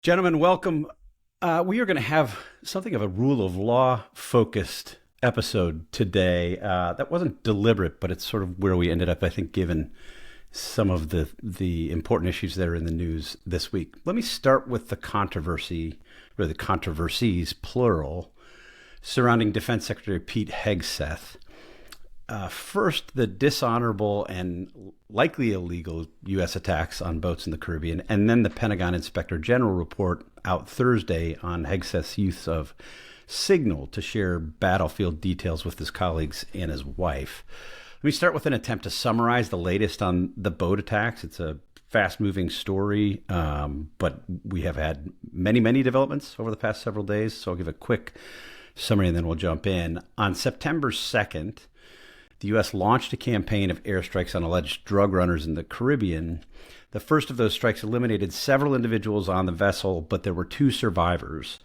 Gentlemen, welcome. We are going to have something of a rule of law focused episode today. That wasn't deliberate, but it's sort of where we ended up, I think, given some of the important issues that are in the news this week. Let me start with the controversy, or the controversies, plural, surrounding Defense Secretary Pete Hegseth. First, the dishonorable and likely illegal U.S. attacks on boats in the Caribbean, and then the Pentagon Inspector General report out Thursday on Hegseth's use of Signal to share battlefield details with his colleagues and his wife. Let me start with an attempt to summarize the latest on the boat attacks. It's a fast-moving story, but we have had many developments over the past several days, so I'll give a quick summary and then we'll jump in. On September 2nd, the U.S. launched a campaign of airstrikes on alleged drug runners in the Caribbean. The first of those strikes eliminated several individuals on the vessel, but there were 2 survivors.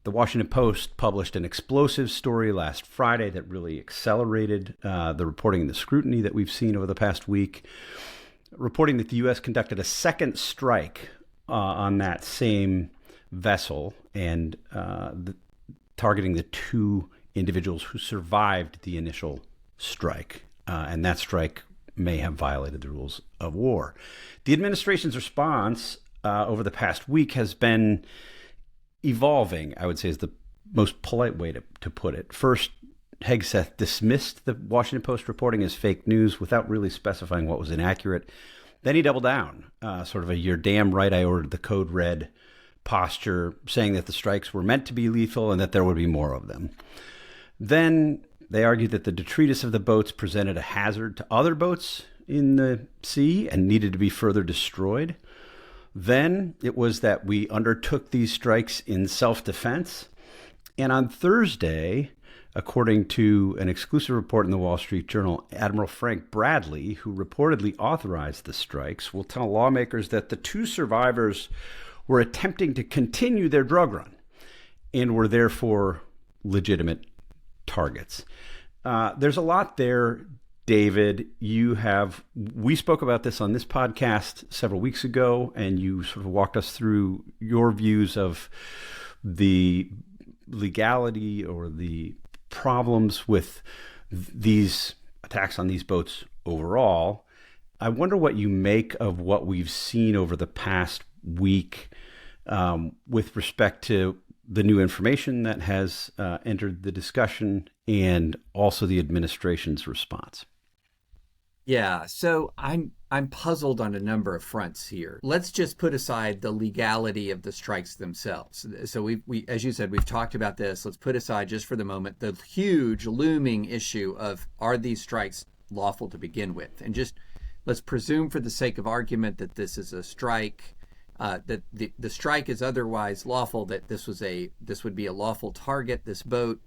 The Washington Post published an explosive story last Friday that really accelerated the reporting and the scrutiny that we've seen over the past week, reporting that the U.S. conducted a second strike on that same vessel and targeting the 2 individuals who survived the initial strike, and that strike may have violated the rules of war. The administration's response over the past week has been evolving, I would say is the most polite way to put it. First, Hegseth dismissed the Washington Post reporting as fake news without really specifying what was inaccurate. Then he doubled down, sort of a "you're damn right I ordered the code red" posture, saying that the strikes were meant to be lethal and that there would be more of them. Then they argued that the detritus of the boats presented a hazard to other boats in the sea and needed to be further destroyed. Then it was that we undertook these strikes in self-defense. And on Thursday, according to an exclusive report in the Wall Street Journal, Admiral Frank Bradley, who reportedly authorized the strikes, will tell lawmakers that the 2 survivors were attempting to continue their drug run and were therefore legitimate targets. There's a lot there, David. We spoke about this on this podcast several weeks ago, and you sort of walked us through your views of the legality or the problems with these attacks on these boats overall. I wonder what you make of what we've seen over the past week with respect to the new information that has entered the discussion and also the administration's response. Yeah, so I'm puzzled on a number of fronts here. Let's just put aside the legality of the strikes themselves. So we as you said, we've talked about this. Let's put aside just for the moment the huge looming issue of, are these strikes lawful to begin with? And just let's presume for the sake of argument that this is a strike, that the strike is otherwise lawful, that this would be a lawful target. This boat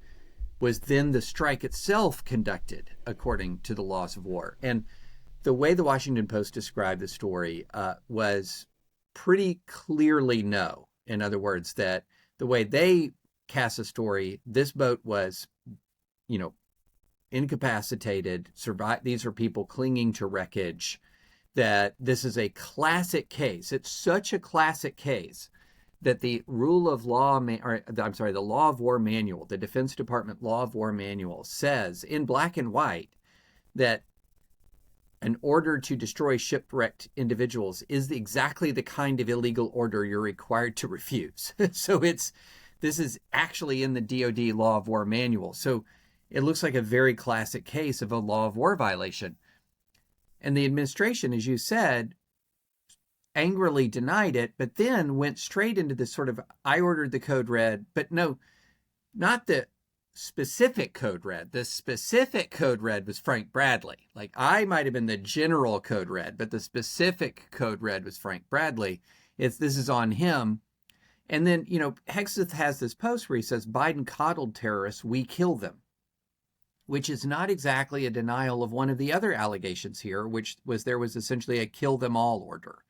was then the strike itself conducted according to the laws of war. And the way the Washington Post described the story was pretty clearly no. In other words, that the way they cast the story, this boat was, incapacitated, these are people clinging to wreckage, that this is a classic case. It's such a classic case that the the law of war manual, the Defense Department law of war manual says in black and white that an order to destroy shipwrecked individuals is exactly the kind of illegal order you're required to refuse. So this is actually in the DoD law of war manual. So it looks like a very classic case of a law of war violation. And the administration, as you said, angrily denied it, but then went straight into this sort of, I ordered the code red, but no, not the specific code red. The specific code red was Frank Bradley. Like, I might have been the general code red, but the specific code red was Frank Bradley. This is on him. And then, Hegseth has this post where he says, Biden coddled terrorists, we kill them, which is not exactly a denial of one of the other allegations here, which was there was essentially a kill them all order,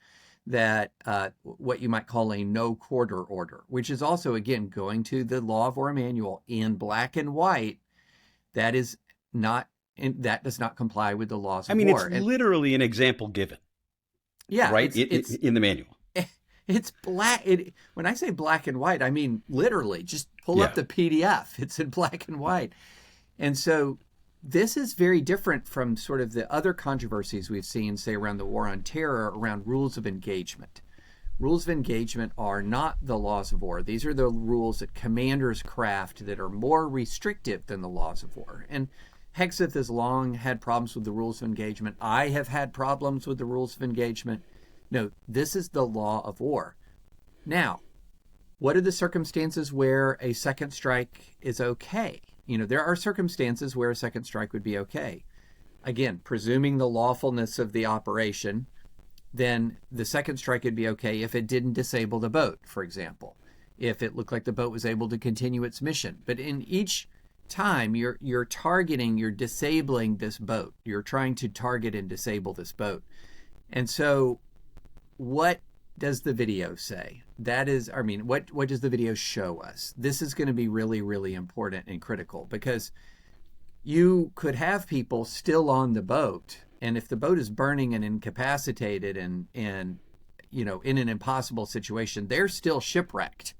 that what you might call a no quarter order, which is also, again, going to the law of war manual in black and white. That is not, that does not comply with the laws of war. It's literally an example given. Yeah. Right? It's in the manual. It's black. When I say black and white, I mean literally. Just pull Yeah. up the PDF. It's in black and white. And so this is very different from sort of the other controversies we've seen, say, around the war on terror, around rules of engagement. Rules of engagement are not the laws of war. These are the rules that commanders craft that are more restrictive than the laws of war. And Hegseth has long had problems with the rules of engagement. I have had problems with the rules of engagement. No, this is the law of war. Now, what are the circumstances where a second strike is okay? There are circumstances where a second strike would be okay. Again, presuming the lawfulness of the operation, then the second strike would be okay if it didn't disable the boat, for example, if it looked like the boat was able to continue its mission. But in each time, you're targeting, you're disabling this boat. You're trying to target and disable this boat. And so what does the video say? That is, what does the video show us? This is going to be really, really important and critical, because you could have people still on the boat, and if the boat is burning and incapacitated and in an impossible situation, they're still shipwrecked.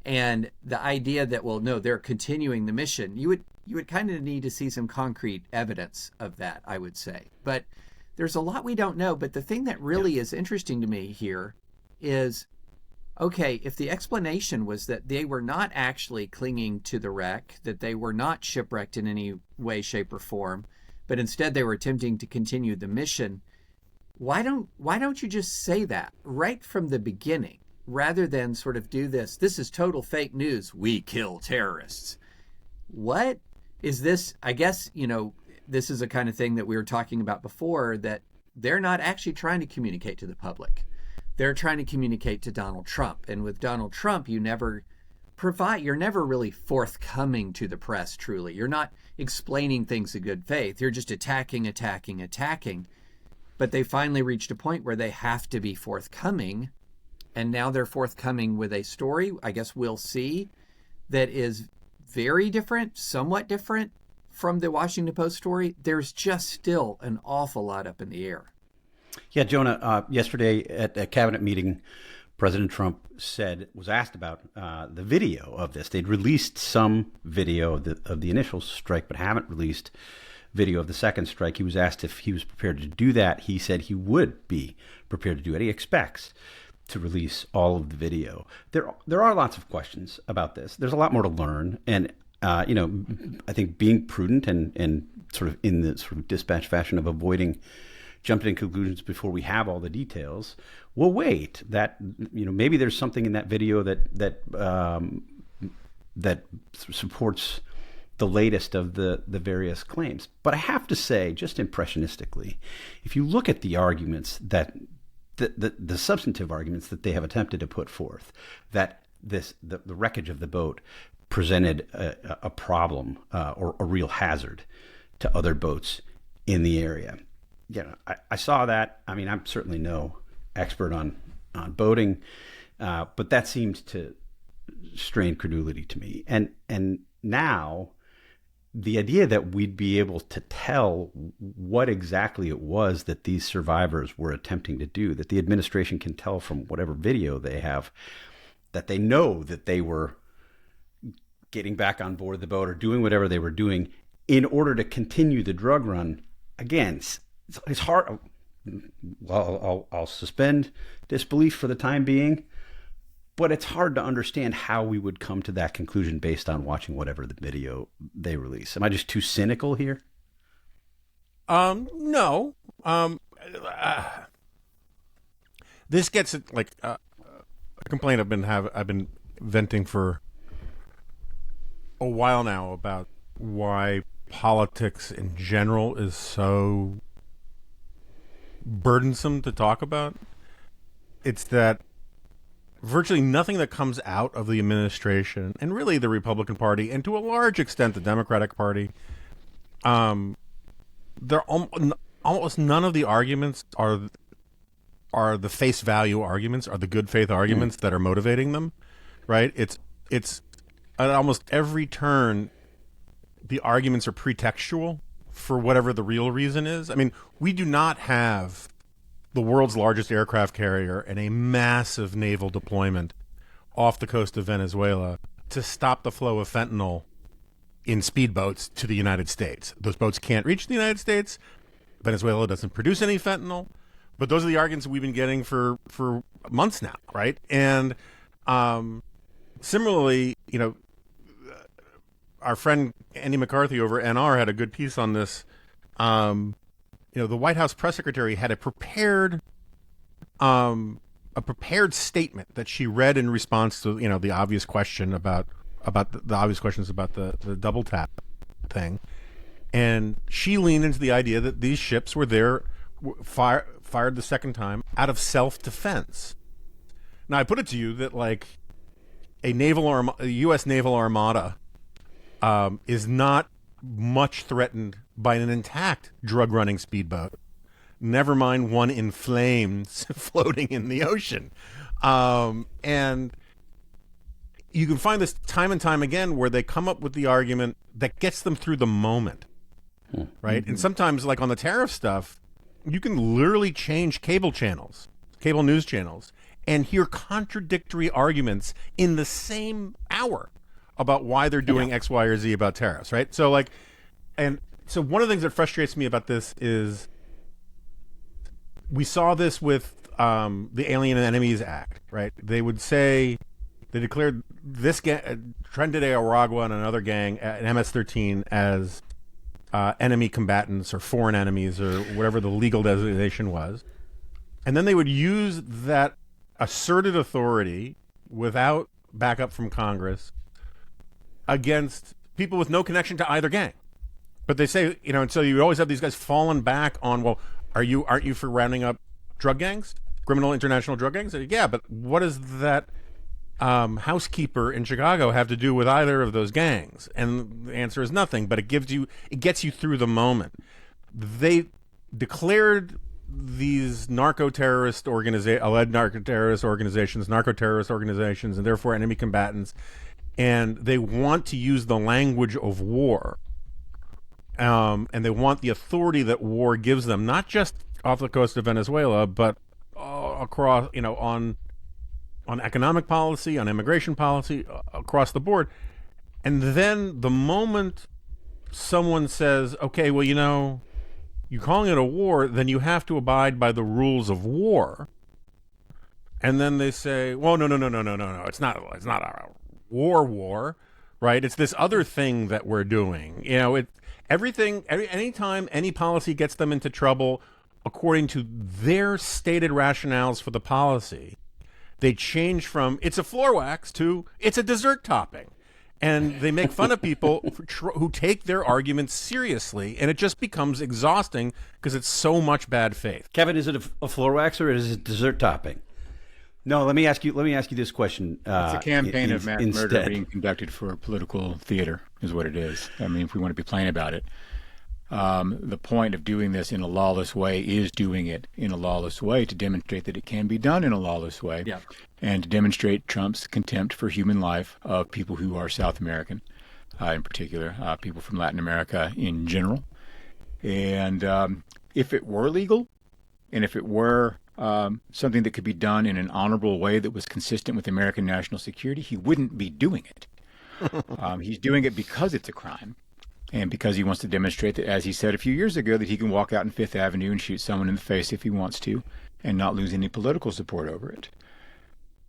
And the idea that, well, no, they're continuing the mission, you would kind of need to see some concrete evidence of that, I would say. But there's a lot we don't know. But the thing that really is interesting to me here is, okay, if the explanation was that they were not actually clinging to the wreck, that they were not shipwrecked in any way, shape, or form, but instead they were attempting to continue the mission, why don't you just say that right from the beginning, rather than sort of do this is total fake news, we kill terrorists? What is this? I guess, this is a kind of thing that we were talking about before, that they're not actually trying to communicate to the public. They're trying to communicate to Donald Trump. And with Donald Trump, you're never really forthcoming to the press, truly. You're not explaining things in good faith. You're just attacking. But they finally reached a point where they have to be forthcoming. And now they're forthcoming with a story, I guess we'll see, that is very different, somewhat different from the Washington Post story. There's just still an awful lot up in the air. Yeah, Jonah, yesterday at a cabinet meeting, President Trump was asked about the video of this. They'd released some video of the initial strike, but haven't released video of the second strike. He was asked if he was prepared to do that. He said he would be prepared to do it. He expects to release all of the video. There are lots of questions about this. There's a lot more to learn. And, I think being prudent and sort of in the sort of dispatch fashion of avoiding jumping to conclusions before we have all the details, we'll wait. That, maybe there's something in that video that supports the latest of the various claims. But I have to say, just impressionistically, if you look at the arguments that the substantive arguments that they have attempted to put forth, that the wreckage of the boat presented a problem or a real hazard to other boats in the area. I saw that. I'm certainly no expert on boating, but that seemed to strain credulity to me. And now the idea that we'd be able to tell what exactly it was that these survivors were attempting to do, that the administration can tell from whatever video they have, that they know that they were getting back on board the boat or doing whatever they were doing in order to continue the drug run. Again, it's hard. Well, I'll suspend disbelief for the time being, but it's hard to understand how we would come to that conclusion based on watching whatever the video they release. Am I just too cynical here? No. This gets like a complaint I've been venting for a while now about why politics in general is so burdensome to talk about. It's that virtually nothing that comes out of the administration, and really the Republican Party, and to a large extent the Democratic Party, almost none of the arguments are the face value arguments, are the good faith arguments that are motivating them, right? It's at almost every turn, the arguments are pretextual for whatever the real reason is. We do not have the world's largest aircraft carrier and a massive naval deployment off the coast of Venezuela to stop the flow of fentanyl in speedboats to the United States. Those boats can't reach the United States. Venezuela doesn't produce any fentanyl. But those are the arguments we've been getting for months now, right? And similarly, our friend Andy McCarthy over NR had a good piece on this. The White House press secretary had a prepared statement that she read in response to the obvious question about the obvious questions about the double tap thing, and she leaned into the idea that these ships were there, fired the second time out of self-defense. Now I put it to you that a U.S. naval armada is not much threatened by an intact drug-running speedboat. Never mind one in flames floating in the ocean. And you can find this time and time again where they come up with the argument that gets them through the moment, right? Mm-hmm. And sometimes, like on the tariff stuff, you can literally change cable news channels, and hear contradictory arguments in the same hour about why they're doing X, Y, or Z about tariffs, right? So so one of the things that frustrates me about this is we saw this with the Alien and Enemies Act, right? They would say they declared this Tren de Aragua and another gang, an MS-13, as enemy combatants or foreign enemies or whatever the legal designation was. And then they would use that asserted authority without backup from Congress against people with no connection to either gang. But they say, and so you always have these guys falling back on, well, aren't you for rounding up drug gangs, criminal international drug gangs? Yeah, but what does that housekeeper in Chicago have to do with either of those gangs? And the answer is nothing, but it gets you through the moment. They declared these alleged narco-terrorist organizations, and therefore enemy combatants, and they want to use the language of war. And they want the authority that war gives them, not just off the coast of Venezuela, but across, on economic policy, on immigration policy, across the board. And then the moment someone says, okay, well, you're calling it a war, then you have to abide by the rules of war. And then they say, well, no, it's not a war, right? It's this other thing that we're doing. Anytime any policy gets them into trouble, according to their stated rationales for the policy, they change from it's a floor wax to it's a dessert topping. And they make fun of people who take their arguments seriously, and it just becomes exhausting because it's so much bad faith. Kevin, is it a floor wax or is it dessert topping? No, let me ask you this question. It's a campaign of mass murder being conducted for political theater, is what it is. I mean, if we want to be plain about it. The point of doing this in a lawless way is doing it in a lawless way to demonstrate that it can be done in a lawless way, and to demonstrate Trump's contempt for human life of people who are South American, in particular, people from Latin America in general. And if it were legal, and if it were something that could be done in an honorable way that was consistent with American national security, he wouldn't be doing it. He's doing it because it's a crime. And because he wants to demonstrate that, as he said a few years ago, that he can walk out on Fifth Avenue and shoot someone in the face if he wants to and not lose any political support over it.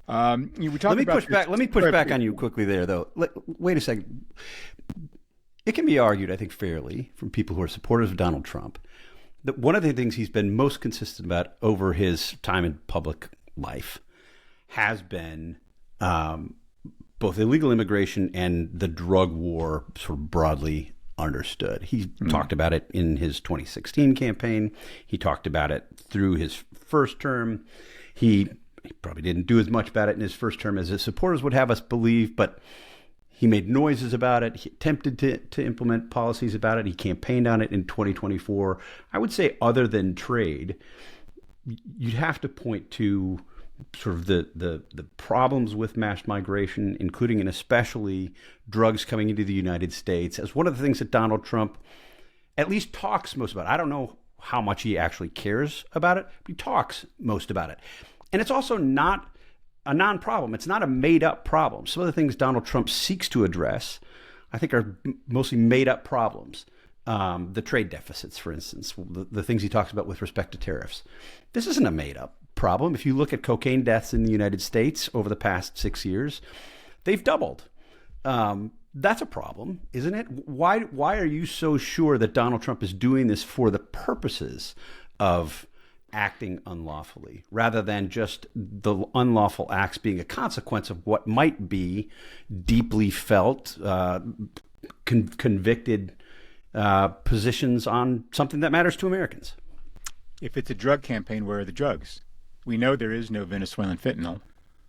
Let me push back on you quickly there, though. Wait a second. It can be argued, I think, fairly from people who are supporters of Donald Trump that one of the things he's been most consistent about over his time in public life has been both illegal immigration and the drug war sort of broadly understood. He talked about it in his 2016 campaign. He talked about it through his first term. He probably didn't do as much about it in his first term as his supporters would have us believe, but he made noises about it. He attempted to implement policies about it. He campaigned on it in 2024. I would say other than trade, you'd have to point to sort of the problems with mass migration, including and especially drugs coming into the United States, as one of the things that Donald Trump at least talks most about. I don't know how much he actually cares about it. He talks most about it. And it's also not a non-problem. It's not a made-up problem. Some of the things Donald Trump seeks to address, I think, are mostly made-up problems. The trade deficits, for instance, the things he talks about with respect to tariffs. This isn't a made-up problem. If you look at cocaine deaths in the United States over the past 6 years, they've doubled. That's a problem, isn't it? Why are you so sure that Donald Trump is doing this for the purposes of acting unlawfully, rather than just the unlawful acts being a consequence of what might be deeply felt, convicted positions on something that matters to Americans? If it's a drug campaign, where are the drugs? We know there is no Venezuelan fentanyl.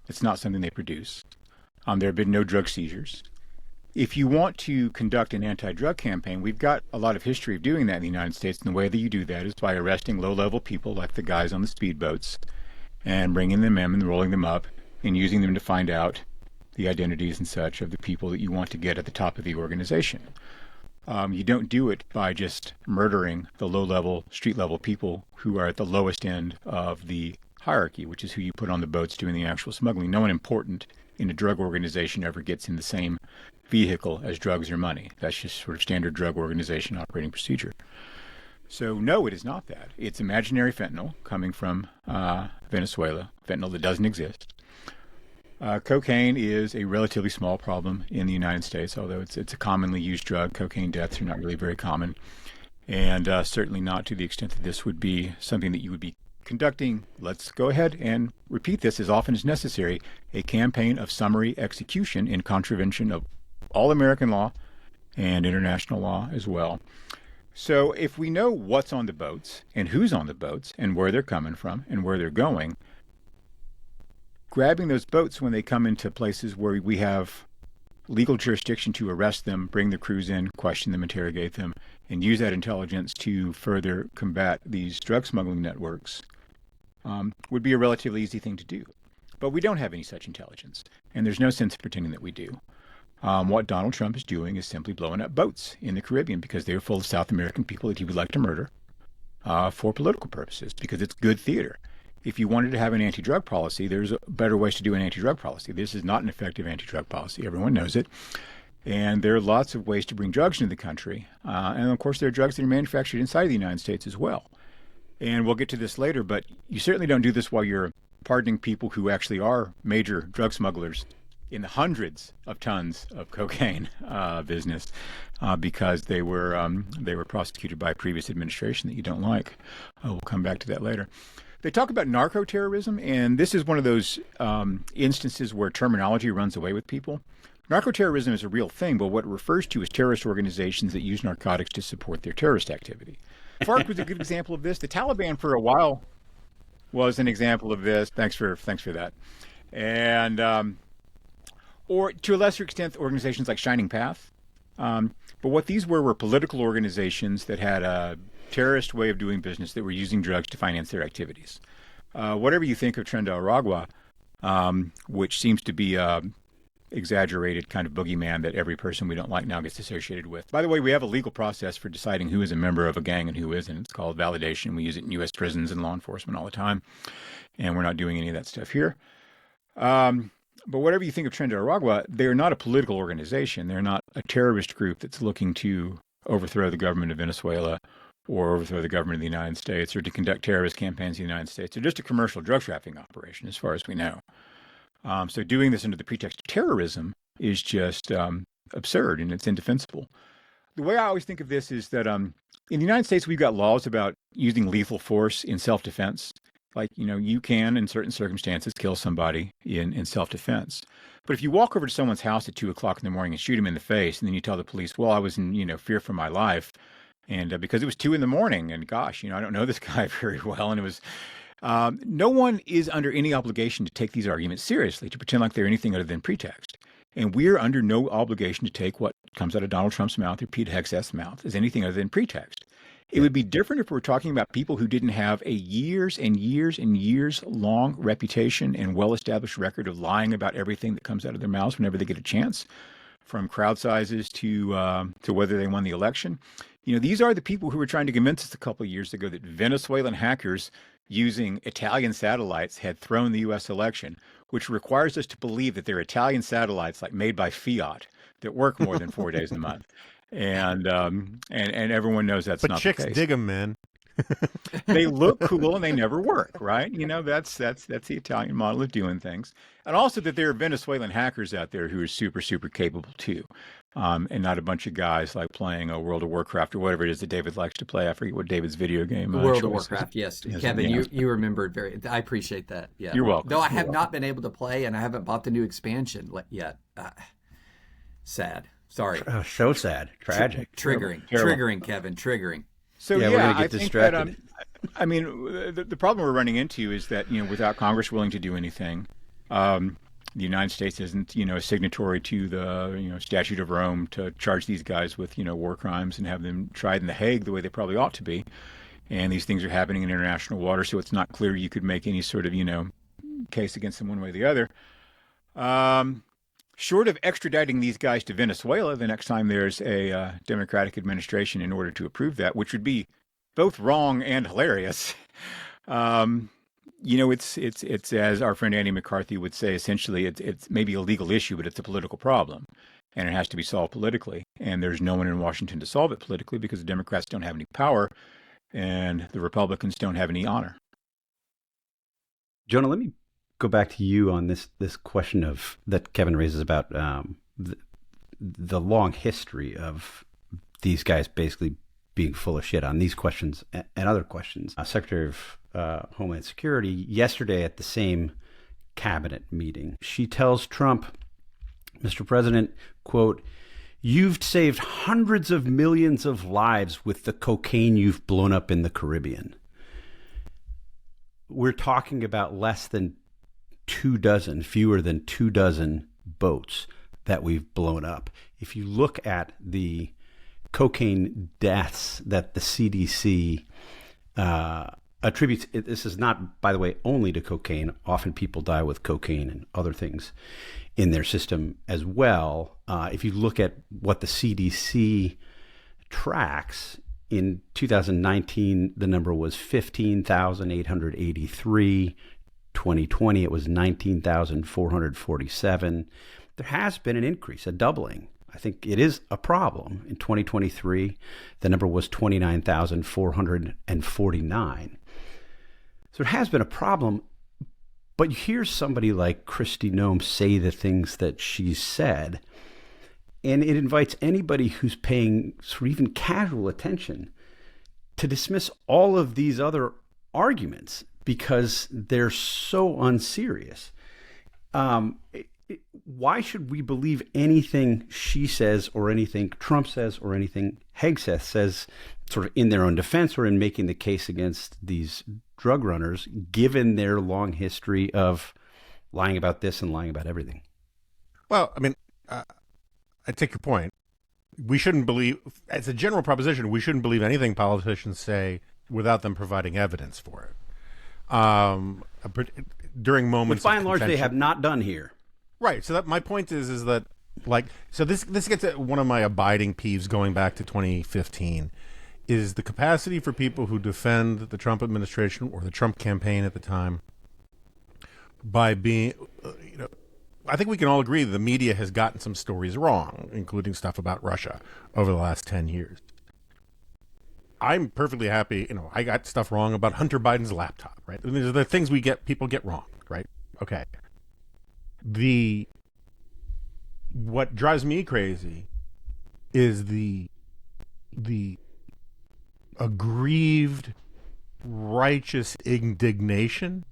It's not something they produce. There have been no drug seizures. If you want to conduct an anti-drug campaign, we've got a lot of history of doing that in the United States. And the way that you do that is by arresting low-level people like the guys on the speedboats and bringing them in and rolling them up and using them to find out the identities and such of the people that you want to get at the top of the organization. You don't do it by just murdering the low-level, street-level people who are at the lowest end of the hierarchy, which is who you put on the boats doing the actual smuggling. No one important in a drug organization ever gets in the same vehicle as drugs or money. That's just sort of standard drug organization operating procedure. So no, it is not that. It's imaginary fentanyl coming from Venezuela, fentanyl that doesn't exist. Cocaine is a relatively small problem in the United States, although it's a commonly used drug. Cocaine deaths are not really very common, and certainly not to the extent that this would be something that you would be conducting, let's go ahead and repeat this as often as necessary, a campaign of summary execution in contravention of all American law and international law as well. So if we know what's on the boats and who's on the boats and where they're coming from and where they're going, grabbing those boats when they come into places where we have legal jurisdiction to arrest them, bring the crews in, question them, interrogate them, and use that intelligence to further combat these drug smuggling networks would be a relatively easy thing to do. But we don't have any such intelligence, and there's no sense of pretending that we do. What Donald Trump is doing is simply blowing up boats in the Caribbean because they're full of South American people that he would like to murder for political purposes, because it's good theater. If you wanted to have an anti-drug policy, there's better ways to do an anti-drug policy. This is not an effective anti-drug policy. Everyone knows it. And there are lots of ways to bring drugs into the country. And of course, there are drugs that are manufactured inside the United States as well. And we'll get to this later, but you certainly don't do this while you're pardoning people who actually are major drug smugglers in the hundreds of tons of cocaine business because they were prosecuted by a previous administration that you don't like. We'll come back to that later. They talk about narco-terrorism, and this is one of those instances where terminology runs away with people. Narco-terrorism is a real thing, but what it refers to is terrorist organizations that use narcotics to support their terrorist activity. FARC was a good example of this. The Taliban, for a while, was an example of this. Thanks for that. And or to a lesser extent, organizations like Shining Path. But what these were political organizations that had a terrorist way of doing business that were using drugs to finance their activities. Whatever you think of Tren de Aragua, which seems to be exaggerated kind of boogeyman that every person we don't like now gets associated with. By the way, we have a legal process for deciding who is a member of a gang and who isn't. It's called validation. We use it in U.S. prisons and law enforcement all the time, and we're not doing any of that stuff here. But whatever you think of Tren de Aragua, they're not a political organization. They're not a terrorist group that's looking to overthrow the government of Venezuela or overthrow the government of the United States or to conduct terrorist campaigns in the United States. They're just a commercial drug trafficking operation, as far as we know. So doing this under the pretext of terrorism is just absurd, and it's indefensible. The way I always think of this is that in the United States, we've got laws about using lethal force in self-defense. Like, you can, in certain circumstances, kill somebody in self-defense. But if you walk over to someone's house at 2 o'clock in the morning and shoot him in the face, and then you tell the police, well, I was in, fear for my life, and because it was 2 in the morning, and gosh, I don't know this guy very well, and it was... no one is under any obligation to take these arguments seriously, to pretend like they're anything other than pretext. And we're under no obligation to take what comes out of Donald Trump's mouth or Pete Hegseth's mouth as anything other than pretext. It would be different if we're talking about people who didn't have a years and years and years long reputation and well-established record of lying about everything that comes out of their mouths whenever they get a chance. from crowd sizes to whether they won the election. These are the people who were trying to convince us a couple of years ago that Venezuelan hackers using Italian satellites had thrown the U.S. election, which requires us to believe that they're Italian satellites like made by Fiat that work more than 4 days a month. And everyone knows that's not the case. But chicks dig them, man. They look cool and they never work, right? That's the Italian model of doing things. And also that there are Venezuelan hackers out there who are super, super capable too. And not a bunch of guys like playing a World of Warcraft or whatever it is that David likes to play. I forget what David's video game. World of Warcraft, yes. Kevin, you remembered I appreciate that. Yeah. You're welcome. Though I have not been able to play and I haven't bought the new expansion yet. Sad. Sorry. So sad. Tragic. Triggering, Kevin. Triggering. So we're going to get distracted. The problem we're running into is that, without Congress willing to do anything, the United States isn't, a signatory to the, Statute of Rome to charge these guys with, war crimes and have them tried in The Hague the way they probably ought to be. And these things are happening in international water, so it's not clear you could make any sort of, case against them one way or the other. Short of extraditing these guys to Venezuela the next time there's a Democratic administration in order to approve that, which would be both wrong and hilarious. It's as our friend Andy McCarthy would say, essentially, it's maybe a legal issue, but it's a political problem, and it has to be solved politically. And there's no one in Washington to solve it politically because the Democrats don't have any power and the Republicans don't have any honor. Jonah, let me go back to you on this question that Kevin raises about the long history of these guys basically being full of shit on these questions and other questions. Secretary of Homeland Security yesterday at the same cabinet meeting, she tells Trump, Mr. President, quote, "You've saved hundreds of millions of lives with the cocaine you've blown up in the Caribbean." We're talking about fewer than 24 boats that we've blown up. If you look at the cocaine deaths that the CDC attributes, this is not, by the way, only to cocaine. Often people die with cocaine and other things in their system as well. If you look at what the CDC tracks, in 2019, the number was 15,883. 2020, it was 19,447. There has been an increase, a doubling. I think it is a problem. In 2023, the number was 29,449. So it has been a problem. But you hear somebody like Kristi Noem say the things that she said, and it invites anybody who's paying sort of even casual attention to dismiss all of these other arguments because they're so unserious. Why should we believe anything she says or anything Trump says or anything Hegseth says sort of in their own defense or in making the case against these drug runners, given their long history of lying about this and lying about everything? Well, I mean, I take your point. We shouldn't believe, as a general proposition, we shouldn't believe anything politicians say without them providing evidence for it. During moments, which by and large they have not done here. Right. So that my point is that, like, so this gets at one of my abiding peeves going back to 2015, is the capacity for people who defend the Trump administration or the Trump campaign at the time by being, I think we can all agree the media has gotten some stories wrong, including stuff about Russia over the last 10 years. I'm perfectly happy, I got stuff wrong about Hunter Biden's laptop, right? And these are the things people get wrong, right? Okay. What drives me crazy is the aggrieved, righteous indignation.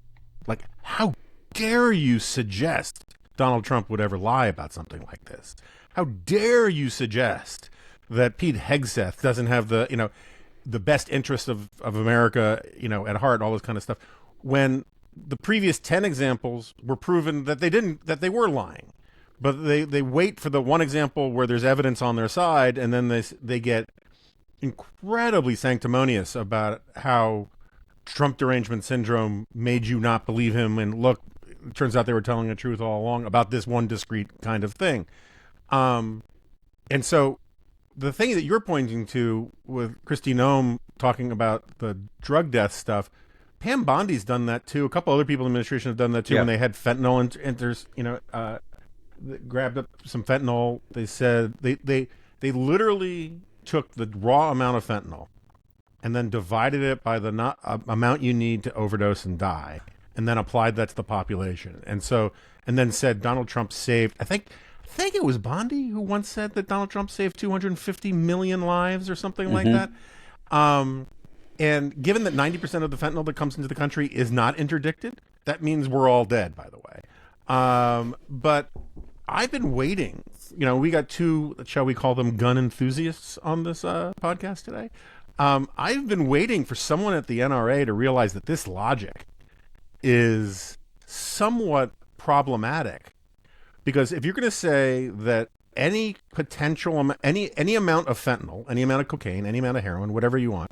Like, how dare you suggest Donald Trump would ever lie about something like this? How dare you suggest that Pete Hegseth doesn't have the best interest of America, at heart, all this kind of stuff, when the previous 10 examples were proven that they were lying. But they wait for the one example where there's evidence on their side, and then they get incredibly sanctimonious about how Trump derangement syndrome made you not believe him, and look, it turns out they were telling the truth all along about this one discrete kind of thing. And so the thing that you're pointing to with Kristi Noem talking about the drug death stuff, Pam Bondi's done that too. A couple other people in the administration have done that too. When they had fentanyl enters, grabbed up some fentanyl. They said they literally took the raw amount of fentanyl and then divided it by the amount you need to overdose and die, and then applied that to the population. And then said Donald Trump saved, I think it was Bondi who once said that Donald Trump saved 250 million lives or something like that. And given that 90% of the fentanyl that comes into the country is not interdicted, that means we're all dead, by the way. But I've been waiting. We got two, shall we call them gun enthusiasts on this podcast today. I've been waiting for someone at the NRA to realize that this logic is somewhat problematic. Because if you're going to say that any potential, any amount of fentanyl, any amount of cocaine, any amount of heroin, whatever you want,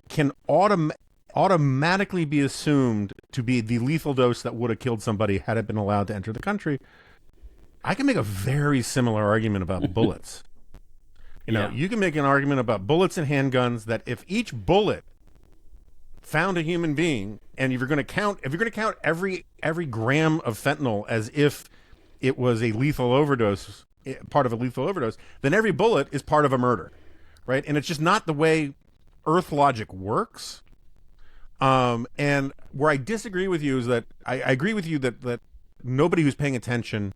can automatically be assumed to be the lethal dose that would have killed somebody had it been allowed to enter the country, I can make a very similar argument about bullets. You can make an argument about bullets and handguns that if each bullet found a human being, and if you're going to count every gram of fentanyl as if it was a lethal overdose, part of a lethal overdose, then every bullet is part of a murder, right? And it's just not the way Earth logic works. And where I disagree with you is that I agree with you that nobody who's paying attention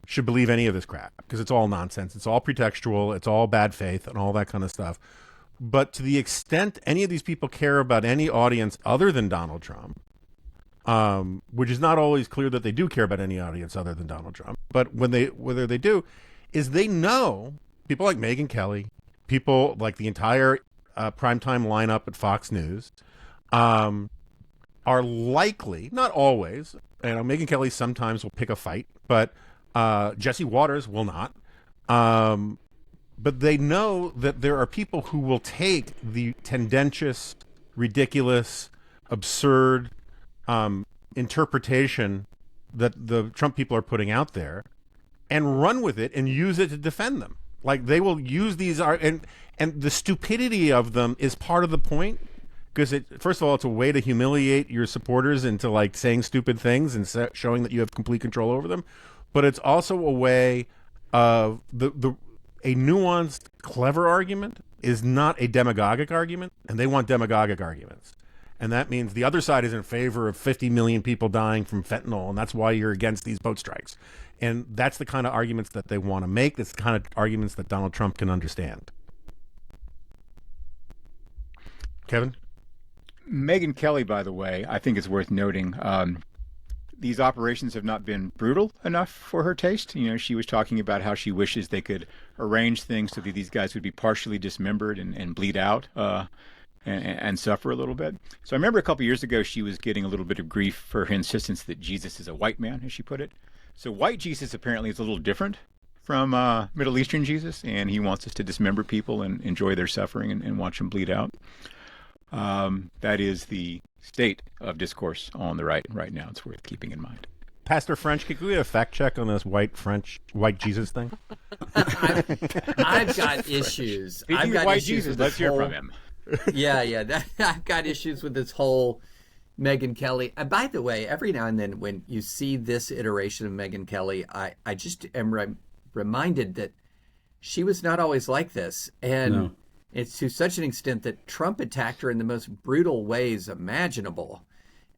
should believe any of this crap, because it's all nonsense. It's all pretextual. It's all bad faith and all that kind of stuff. But to the extent any of these people care about any audience other than Donald Trump, which is not always clear that they do care about any audience other than Donald Trump, but whether they do, is they know people like Megyn Kelly, people like the entire primetime lineup at Fox News, are likely, not always, Megyn Kelly sometimes will pick a fight, but Jesse Waters will not. But they know that there are people who will take the tendentious, ridiculous, absurd interpretation that the Trump people are putting out there and run with it and use it to defend them. Like, they will use these, and the stupidity of them is part of the point, because first of all, it's a way to humiliate your supporters into like saying stupid things and showing that you have complete control over them. But it's also a way of a nuanced, clever argument is not a demagogic argument, and they want demagogic arguments. And that means the other side is in favor of 50 million people dying from fentanyl, and that's why you're against these boat strikes. And that's the kind of arguments that they want to make. That's the kind of arguments that Donald Trump can understand. Kevin? Megyn Kelly, by the way, I think it's worth noting, these operations have not been brutal enough for her taste. She was talking about how she wishes they could arrange things so that these guys would be partially dismembered and bleed out and suffer a little bit. So I remember a couple years ago, she was getting a little bit of grief for her insistence that Jesus is a white man, as she put it. So white Jesus apparently is a little different from Middle Eastern Jesus, and he wants us to dismember people and enjoy their suffering and watch them bleed out. That is the state of discourse on the right now. It's worth keeping in mind. Pastor French, could we have a fact check on this white Jesus thing? I've got issues. Speaking of white Jesus, let's hear from him. I've got issues with this whole Megyn Kelly. And by the way, every now and then when you see this iteration of Megyn Kelly, I just am reminded that she was not always like this. And no. It's to such an extent that Trump attacked her in the most brutal ways imaginable.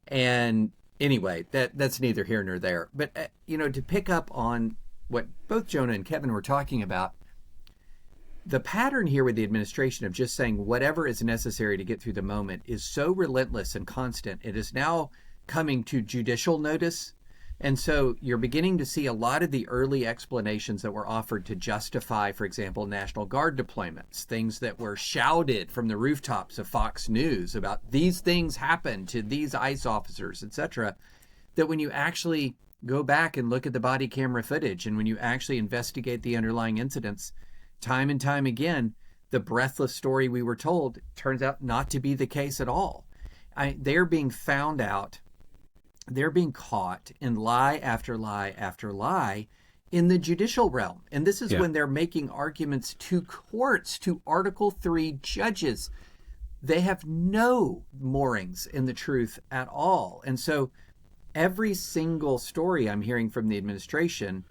And anyway, that's neither here nor there. But, to pick up on what both Jonah and Kevin were talking about, the pattern here with the administration of just saying whatever is necessary to get through the moment is so relentless and constant. It is now coming to judicial notice. And so you're beginning to see a lot of the early explanations that were offered to justify, for example, National Guard deployments, things that were shouted from the rooftops of Fox News about these things happened to these ICE officers, etc., that when you actually go back and look at the body camera footage and when you actually investigate the underlying incidents, time and time again, the breathless story we were told turns out not to be the case at all. They're being found out. They're being caught in lie after lie after lie, in the judicial realm. And this is when they're making arguments to courts, to Article 3 judges. They have no moorings in the truth at all. And so every single story I'm hearing from the administration,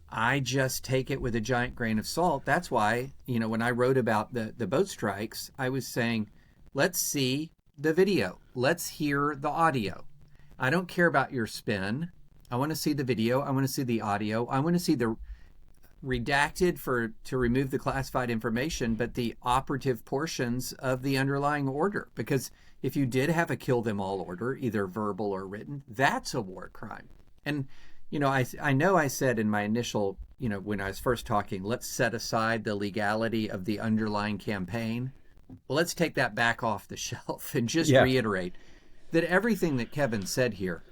I just take it with a giant grain of salt. That's why, when I wrote about the boat strikes, I was saying, let's see the video. Let's hear the audio. I don't care about your spin. I want to see the video. I want to see the audio. I want to see the redacted to remove the classified information, but the operative portions of the underlying order. Because if you did have a kill them all order, either verbal or written, that's a war crime. And, I know I said in my initial, when I was first talking, let's set aside the legality of the underlying campaign. Well, let's take that back off the shelf and just reiterate that everything that Kevin said here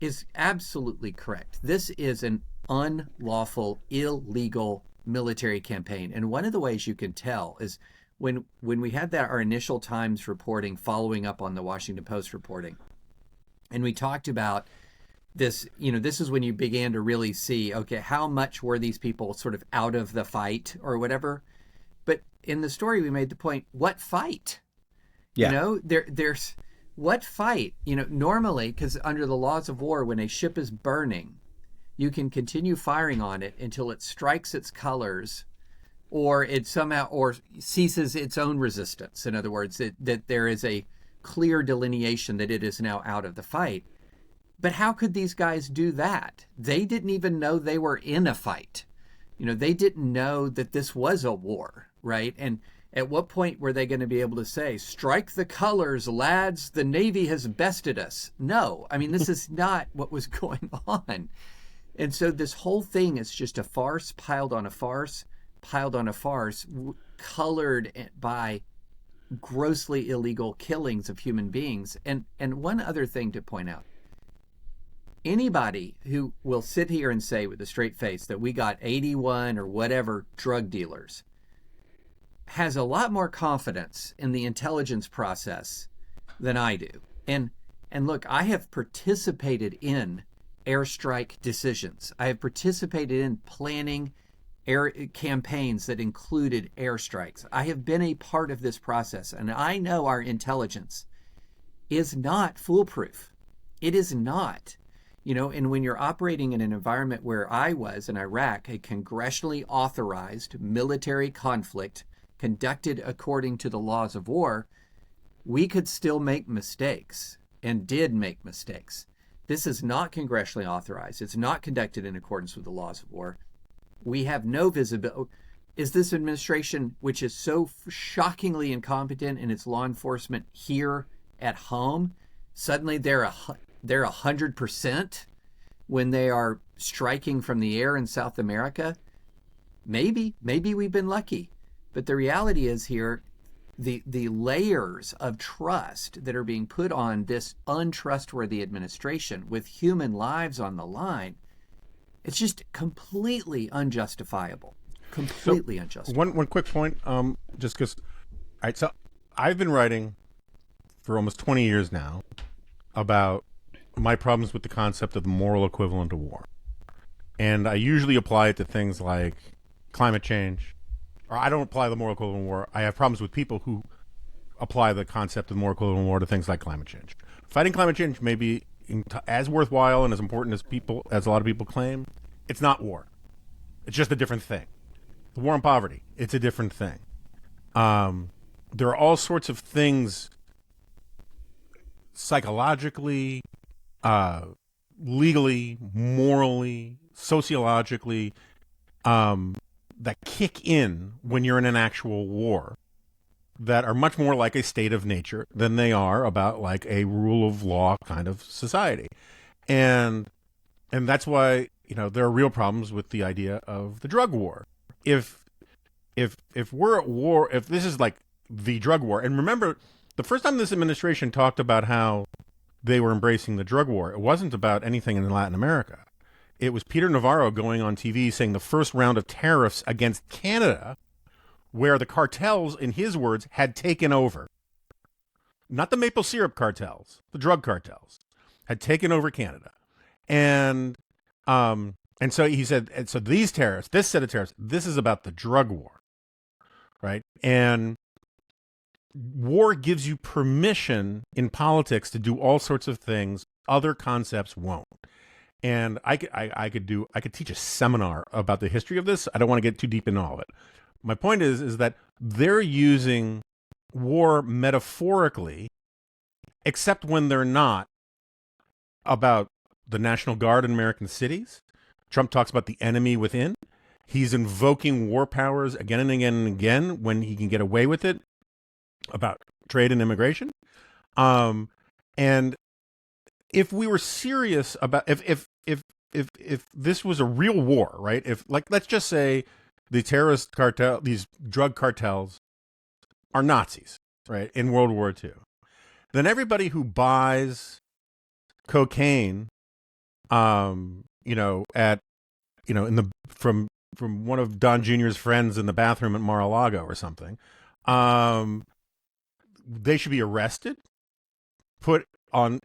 is absolutely correct. This is an unlawful, illegal military campaign. And one of the ways you can tell is when we had our initial Times reporting following up on the Washington Post reporting, and we talked about this, this is when you began to really see, okay, how much were these people sort of out of the fight or whatever? But in the story, we made the point, what fight? Yeah. There's what fight? Normally, because under the laws of war, when a ship is burning, you can continue firing on it until it strikes its colors or it somehow or ceases its own resistance. In other words, that there is a clear delineation that it is now out of the fight. But how could these guys do that? They didn't even know they were in a fight. They didn't know that this was a war, right? And at what point were they going to be able to say, strike the colors, lads, the Navy has bested us? No, I mean, this is not what was going on. And so this whole thing is just a farce piled on a farce, colored by grossly illegal killings of human beings. And one other thing to point out, anybody who will sit here and say with a straight face that we got 81 or whatever drug dealers has a lot more confidence in the intelligence process than I do. And look, I have participated in airstrike decisions. I have participated in planning air campaigns that included airstrikes. I have been a part of this process, and I know our intelligence is not foolproof. It is not. And when you're operating in an environment where I was in Iraq, a congressionally authorized military conflict conducted according to the laws of war, we could still make mistakes and did make mistakes. This is not congressionally authorized. It's not conducted in accordance with the laws of war. We have no visibility. Is this administration, which is so shockingly incompetent in its law enforcement here at home, suddenly they're 100% when they are striking from the air in South America? Maybe we've been lucky. But the reality is here, the layers of trust that are being put on this untrustworthy administration with human lives on the line, it's just completely unjustifiable. Completely unjustifiable. One quick point, just because, all right, so I've been writing for almost 20 years now about my problems with the concept of the moral equivalent of war. And I usually apply it to things like climate change, or I don't apply the moral equivalent of war. I have problems with people who apply the concept of the moral equivalent of war to things like climate change. Fighting climate change may be as worthwhile and as important as a lot of people claim. It's not war. It's just a different thing. The war on poverty, it's a different thing. There are all sorts of things psychologically, legally, morally, sociologically, that kick in when you're in an actual war that are much more like a state of nature than they are about like a rule of law kind of society. And that's why, there are real problems with the idea of the drug war. If we're at war, if this is like the drug war, and remember, the first time this administration talked about how they were embracing the drug war, it wasn't about anything in Latin America. It was Peter Navarro going on TV saying the first round of tariffs against Canada, where the cartels, in his words, had taken over. Not the maple syrup cartels, the drug cartels, had taken over Canada. And And so he said, and so these terrorists, this set of terrorists, this is about the drug war, right? And war gives you permission in politics to do all sorts of things other concepts won't. And I could teach a seminar about the history of this. I don't want to get too deep into all of it. My point is that they're using war metaphorically, except when they're not, about the National Guard in American cities. Trump talks about the enemy within. He's invoking war powers again and again and again when he can get away with it, about trade and immigration. And if we were serious about, if this was a real war, right? If, like, let's just say the terrorist cartel, these drug cartels are Nazis, right? In World War II, then everybody who buys cocaine, in the, from one of Don Jr.'s friends in the bathroom at Mar-a-Lago or something, they should be arrested, put on,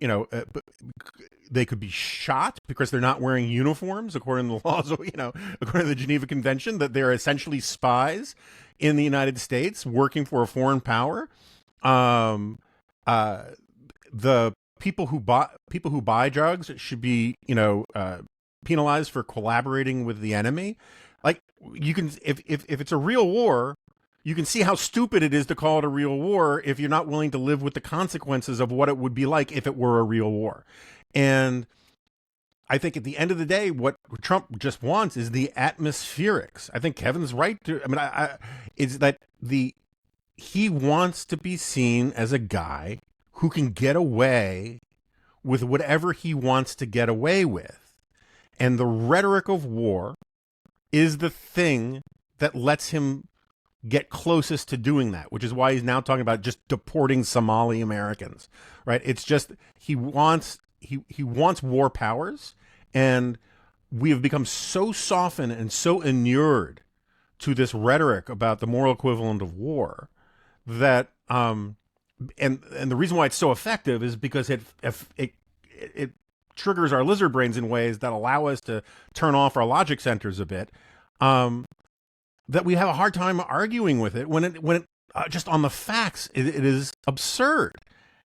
they could be shot because they're not wearing uniforms according to the laws, according to the Geneva Convention, that they're essentially spies in the United States working for a foreign power. The people who buy drugs should be, penalized for collaborating with the enemy. Like, you can, if it's a real war, you can see how stupid it is to call it a real war if you're not willing to live with the consequences of what it would be like if it were a real war. And I think at the end of the day, what Trump just wants is the atmospherics. I think Kevin's right. Is that he wants to be seen as a guy who can get away with whatever he wants to get away with. And the rhetoric of war is the thing that lets him get closest to doing that, which is why he's now talking about just deporting Somali Americans, right? It's just, he wants war powers, and we have become so softened and so inured to this rhetoric about the moral equivalent of war that, and the reason why it's so effective is because it triggers our lizard brains in ways that allow us to turn off our logic centers a bit, that we have a hard time arguing with it when it just on the facts, it is absurd.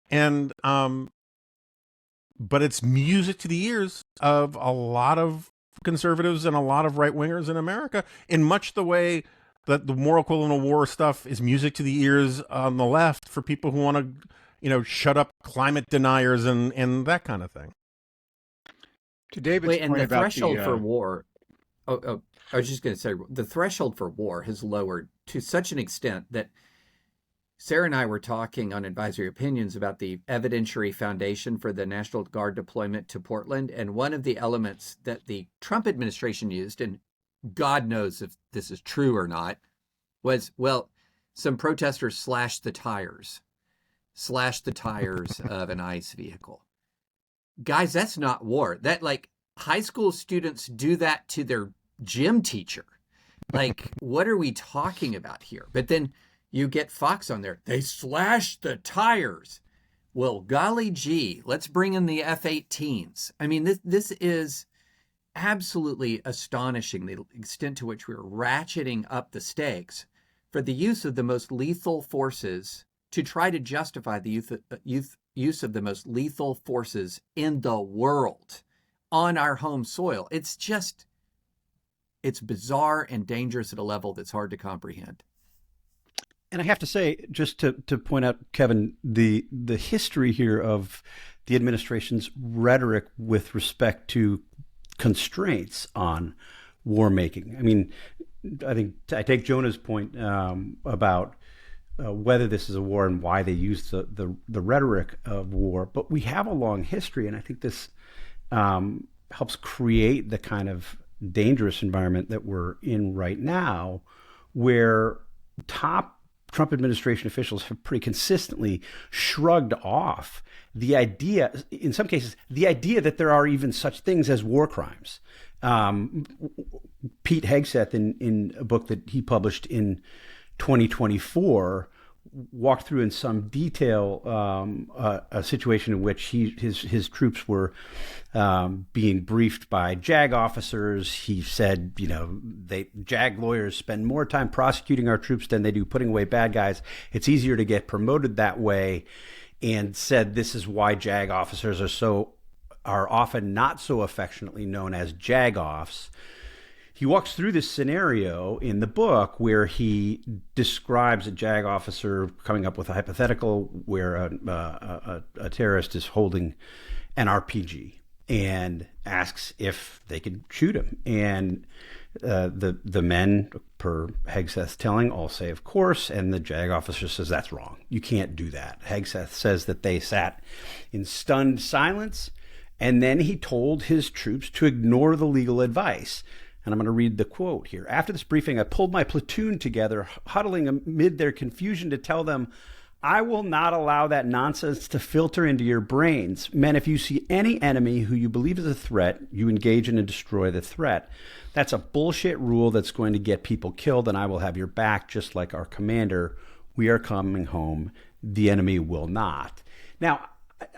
And, but it's music to the ears of a lot of conservatives and a lot of right-wingers in America, in much the way that the moral equivalent of war stuff is music to the ears on the left for people who want to, shut up climate deniers and that kind of thing. To David's point the about threshold for war. I was just going to say, the threshold for war has lowered to such an extent that Sarah and I were talking on Advisory Opinions about the evidentiary foundation for the National Guard deployment to Portland. And one of the elements that the Trump administration used, and God knows if this is true or not, was, well, some protesters slashed the tires of an ICE vehicle. Guys, that's not war. That, like, high school students do that to their gym teacher. Like, what are we talking about here? But then you get Fox on there. They slashed the tires. Well, golly gee, let's bring in the F-18s. I mean, this is absolutely astonishing, the extent to which we're ratcheting up the stakes for the use of the most lethal forces to try to justify the use of the most lethal forces in the world on our home soil. It's bizarre and dangerous at a level that's hard to comprehend. And I have to say, just to point out, Kevin, the history here of the administration's rhetoric with respect to constraints on war making. I mean, I think I take Jonah's point about whether this is a war and why they use the rhetoric of war, but we have a long history, and I think this helps create the kind of dangerous environment that we're in right now, where top Trump administration officials have pretty consistently shrugged off the idea, in some cases, the idea that there are even such things as war crimes. Pete Hegseth, in a book that he published in 2024, walked through in some detail a situation in which his troops were being briefed by JAG officers. He said, JAG lawyers spend more time prosecuting our troops than they do putting away bad guys. It's easier to get promoted that way, and said this is why JAG officers are often not so affectionately known as JAG-offs. He walks through this scenario in the book where he describes a JAG officer coming up with a hypothetical where a terrorist is holding an RPG and asks if they could shoot him. And the men, per Hegseth's telling, all say, of course, and the JAG officer says, that's wrong. You can't do that. Hegseth says that they sat in stunned silence, and then he told his troops to ignore the legal advice. And I'm going to read the quote here. After this briefing, I pulled my platoon together, huddling amid their confusion to tell them, I will not allow that nonsense to filter into your brains. Men, if you see any enemy who you believe is a threat, you engage in and destroy the threat. That's a bullshit rule that's going to get people killed, and I will have your back just like our commander. We are coming home. The enemy will not. Now,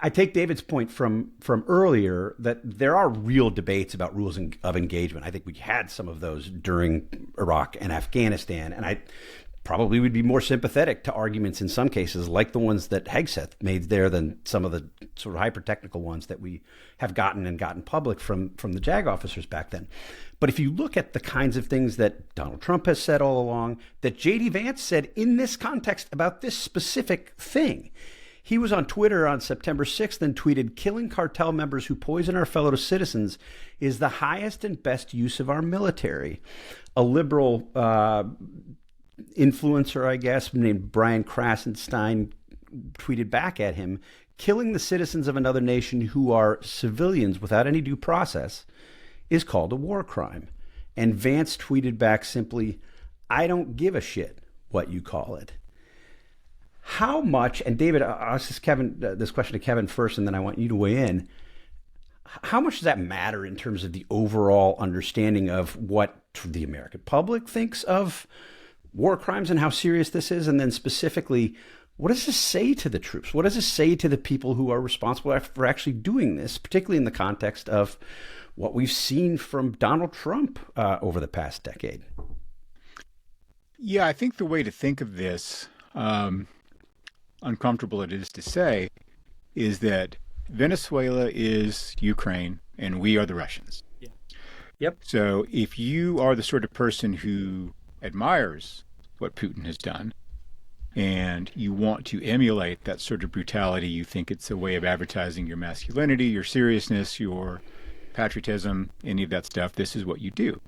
I take David's point from earlier that there are real debates about rules of engagement. I think we had some of those during Iraq and Afghanistan, and I probably would be more sympathetic to arguments in some cases like the ones that Hegseth made there than some of the sort of hyper-technical ones that we have gotten public from the JAG officers back then. But if you look at the kinds of things that Donald Trump has said all along, that J.D. Vance said in this context about this specific thing, he was on Twitter on September 6th and tweeted, killing cartel members who poison our fellow citizens is the highest and best use of our military. A liberal influencer, I guess, named Brian Krasenstein tweeted back at him, killing the citizens of another nation who are civilians without any due process is called a war crime. And Vance tweeted back simply, I don't give a shit what you call it. How much, and David, I'll ask this question to Kevin first, and then I want you to weigh in. How much does that matter in terms of the overall understanding of what the American public thinks of war crimes and how serious this is? And then specifically, what does this say to the troops? What does this say to the people who are responsible for actually doing this, particularly in the context of what we've seen from Donald Trump over the past decade? Yeah, I think the way to think of this, uncomfortable it is to say, is that Venezuela is Ukraine and we are the Russians. Yeah. Yep. So if you are the sort of person who admires what Putin has done and you want to emulate that sort of brutality, you think it's a way of advertising your masculinity, your seriousness, your patriotism, any of that stuff, this is what you do.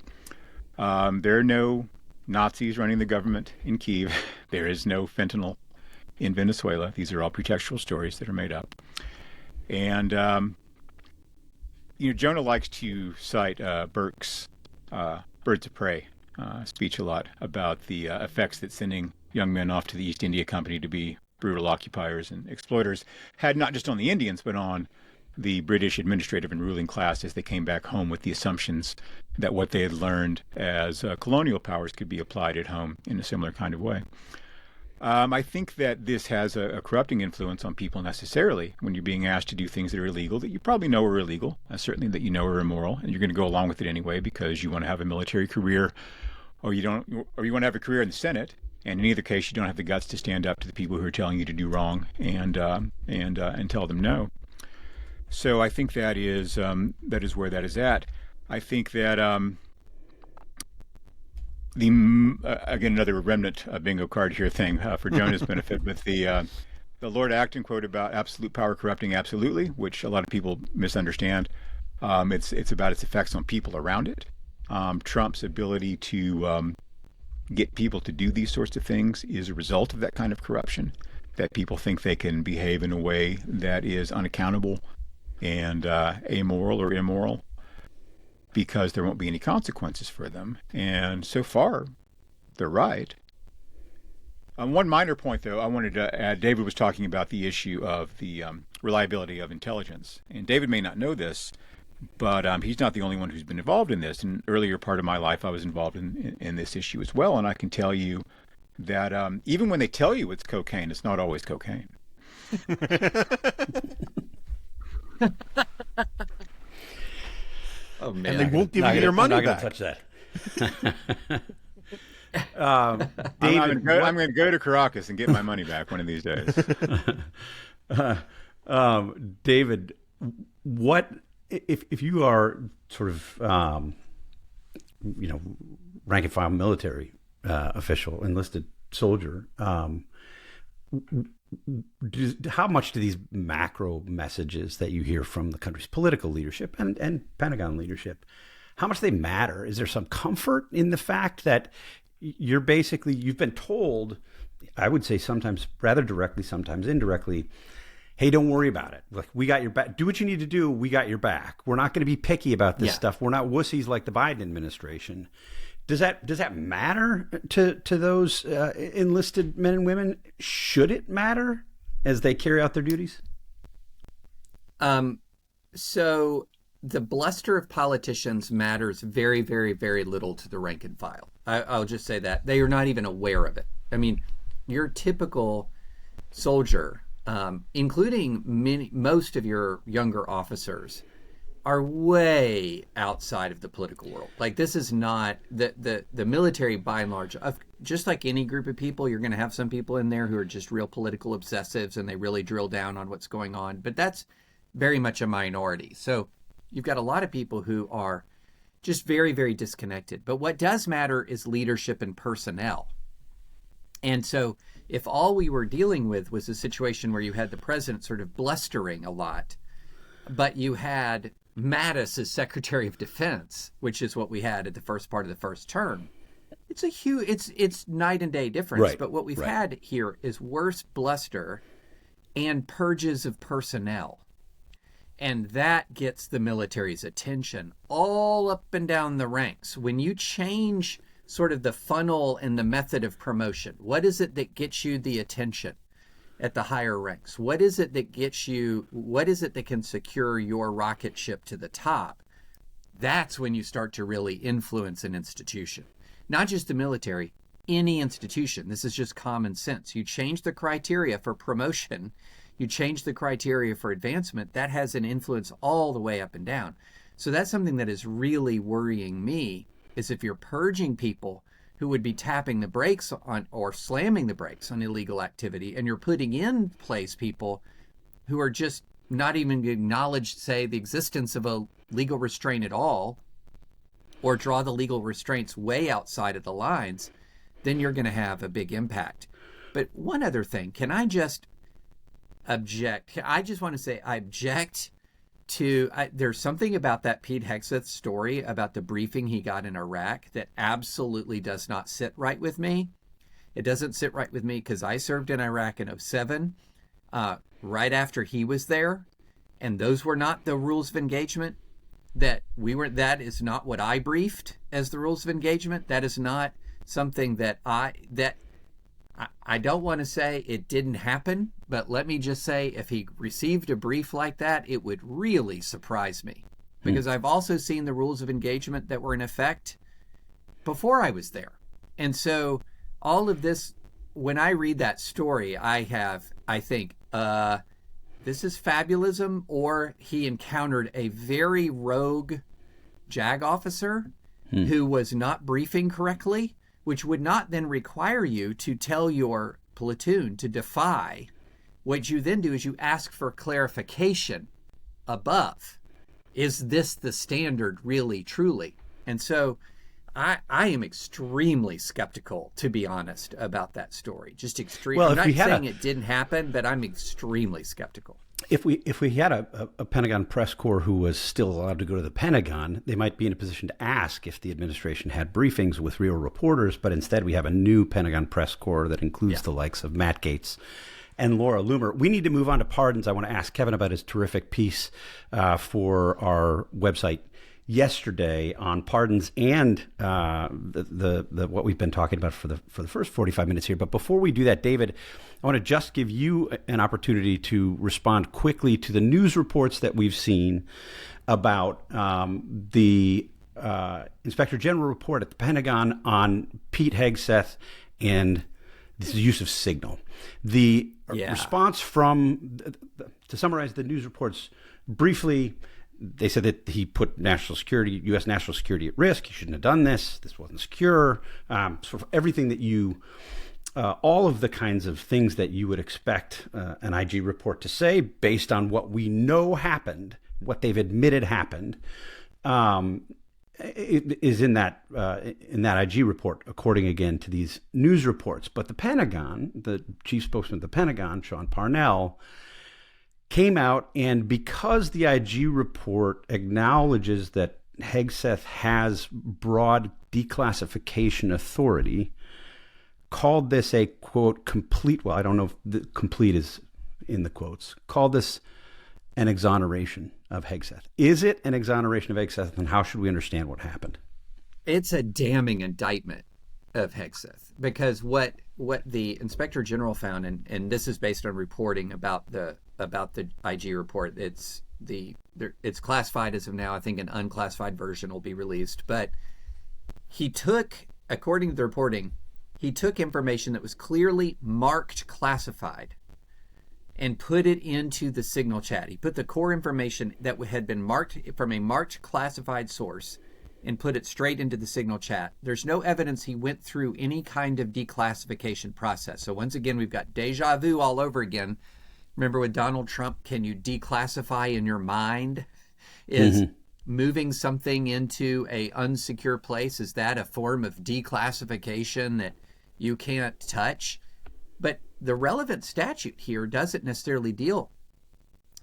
There are no Nazis running the government in Kyiv. There is no fentanyl in Venezuela. These are all pretextual stories that are made up. And, Jonah likes to cite Burke's Birds of Prey speech a lot about the effects that sending young men off to the East India Company to be brutal occupiers and exploiters had, not just on the Indians, but on the British administrative and ruling class as they came back home with the assumptions that what they had learned as colonial powers could be applied at home in a similar kind of way. I think that this has a corrupting influence on people necessarily when you're being asked to do things that are illegal, that you probably know are illegal, certainly that you know are immoral, and you're going to go along with it anyway because you want to have a military career or you want to have a career in the Senate. And in either case, you don't have the guts to stand up to the people who are telling you to do wrong and tell them no. So I think that is where that is at. I think that again, another remnant bingo card here thing for Jonah's benefit, but the Lord Acton quote about absolute power corrupting absolutely, which a lot of people misunderstand. It's about its effects on people around it. Trump's ability to get people to do these sorts of things is a result of that kind of corruption, that people think they can behave in a way that is unaccountable and amoral or immoral because there won't be any consequences for them. And so far, they're right. One minor point, though, I wanted to add, David was talking about the issue of the reliability of intelligence. And David may not know this, but he's not the only one who's been involved in this. In an earlier part of my life, I was involved in this issue as well. And I can tell you that even when they tell you it's cocaine, it's not always cocaine. Oh man! And they won't give you your money I'm back. Not going to touch that. David, I'm going to go to Caracas and get my money back one of these days. David, what if you are sort of rank and file military official, enlisted soldier? How much do these macro messages that you hear from the country's political leadership and Pentagon leadership, how much they matter? Is there some comfort in the fact that you've been told, I would say sometimes rather directly, sometimes indirectly, hey, don't worry about it. Like, we got your back. Do what you need to do. We got your back. We're not going to be picky about this stuff. We're not wussies like the Biden administration. Does that matter to those enlisted men and women? Should it matter as they carry out their duties? So the bluster of politicians matters very, very, very little to the rank and file. I'll just say that. They are not even aware of it. I mean, your typical soldier, including most of your younger officers, are way outside of the political world. Like, this is not the military, by and large. Just like any group of people, you're going to have some people in there who are just real political obsessives and they really drill down on what's going on. But that's very much a minority. So you've got a lot of people who are just very, very disconnected. But what does matter is leadership and personnel. And so if all we were dealing with was a situation where you had the president sort of blustering a lot, but you had Mattis as Secretary of Defense, which is what we had at the first part of the first term, it's a huge, it's night and day difference. Right. But what we've had here is worse bluster and purges of personnel. And that gets the military's attention all up and down the ranks. When you change sort of the funnel and the method of promotion, what is it that gets you the attention at the higher ranks? What is it that can secure your rocket ship to the top? That's when you start to really influence an institution. Not just the military, any institution. This is just common sense. You change the criteria for promotion, you change the criteria for advancement, that has an influence all the way up and down. So that's something that is really worrying me, is if you're purging people who would be tapping the brakes on or slamming the brakes on illegal activity, and you're putting in place people who are just not even acknowledge, say, the existence of a legal restraint at all, or draw the legal restraints way outside of the lines, then you're going to have a big impact. But one other thing, can I just object? I just want to say I object to, there's something about that Pete Hegseth story about the briefing he got in Iraq that absolutely does not sit right with me. It doesn't sit right with me because I served in Iraq in 2007, right after he was there, and those were not the rules of engagement that is not what I briefed as the rules of engagement. That is not something that I don't want to say it didn't happen, but let me just say, if he received a brief like that, it would really surprise me, because I've also seen the rules of engagement that were in effect before I was there. And so all of this, when I read that story, I think, this is fabulism, or he encountered a very rogue JAG officer who was not briefing correctly, which would not then require you to tell your platoon to defy. What you then do is you ask for clarification above. Is this the standard really, truly? And so I am extremely skeptical, to be honest, about that story. Just extreme. Well, I'm not saying it didn't happen, but I'm extremely skeptical. If we had a Pentagon press corps who was still allowed to go to the Pentagon, they might be in a position to ask if the administration had briefings with real reporters. But instead, we have a new Pentagon press corps that includes the likes of Matt Gaetz and Laura Loomer. We need to move on to pardons. I want to ask Kevin about his terrific piece for our website yesterday on pardons and the what we've been talking about for the first 45 minutes here. But before we do that, David, I want to just give you an opportunity to respond quickly to the news reports that we've seen about the Inspector General report at the Pentagon on Pete Hegseth and this use of signal. The response from, to summarize the news reports briefly, they said that he put U.S. national security at risk. He shouldn't have done this. This wasn't secure. Sort of everything that all of the kinds of things that you would expect an IG report to say based on what we know happened, what they've admitted happened, is in that IG report, according again to these news reports. But the Pentagon, the chief spokesman of the Pentagon, Sean Parnell, came out, and because the IG report acknowledges that Hegseth has broad declassification authority, called this a, quote, complete, well, I don't know if the complete is in the quotes, called this an exoneration of Hegseth. Is it an exoneration of Hegseth, and how should we understand what happened? It's a damning indictment of Hegseth, because what the Inspector General found, and this is based on reporting about the IG report. It's classified as of now. I think an unclassified version will be released. But he took, according to the reporting, he took information that was clearly marked classified and put it into the signal chat. He put the core information that had been marked from a marked classified source and put it straight into the signal chat. There's no evidence he went through any kind of declassification process. So once again, we've got deja vu all over again. Remember with Donald Trump, can you declassify in your mind? Is moving something into a unsecure place, is that a form of declassification that you can't touch? But the relevant statute here doesn't necessarily deal.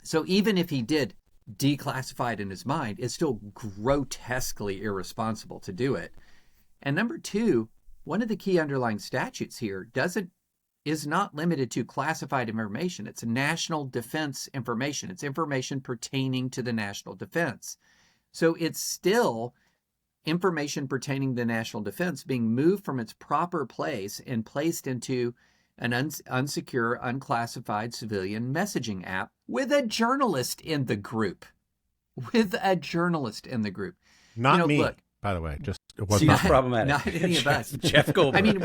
So even if he did declassify it in his mind, it's still grotesquely irresponsible to do it. And number two, one of the key underlying statutes here is not limited to classified information. It's national defense information. It's information pertaining to the national defense. So it's still information pertaining to national defense being moved from its proper place and placed into an unsecure, unclassified civilian messaging app with a journalist in the group. Not me, look, by the way. It was not problematic. Not any of us. Jeff Goldberg. I mean,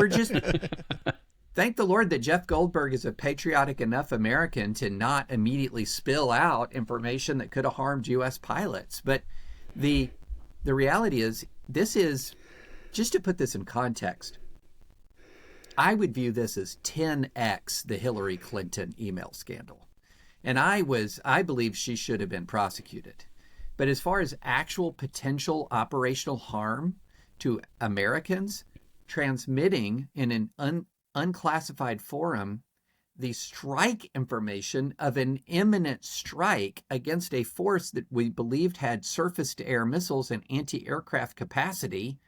thank the Lord that Jeff Goldberg is a patriotic enough American to not immediately spill out information that could have harmed U.S. pilots. But the reality is, this is, just to put this in context, I would view this as 10x the Hillary Clinton email scandal. And I believe she should have been prosecuted. But as far as actual potential operational harm to Americans, transmitting in an unclassified forum the strike information of an imminent strike against a force that we believed had surface-to-air missiles and anti-aircraft capacity,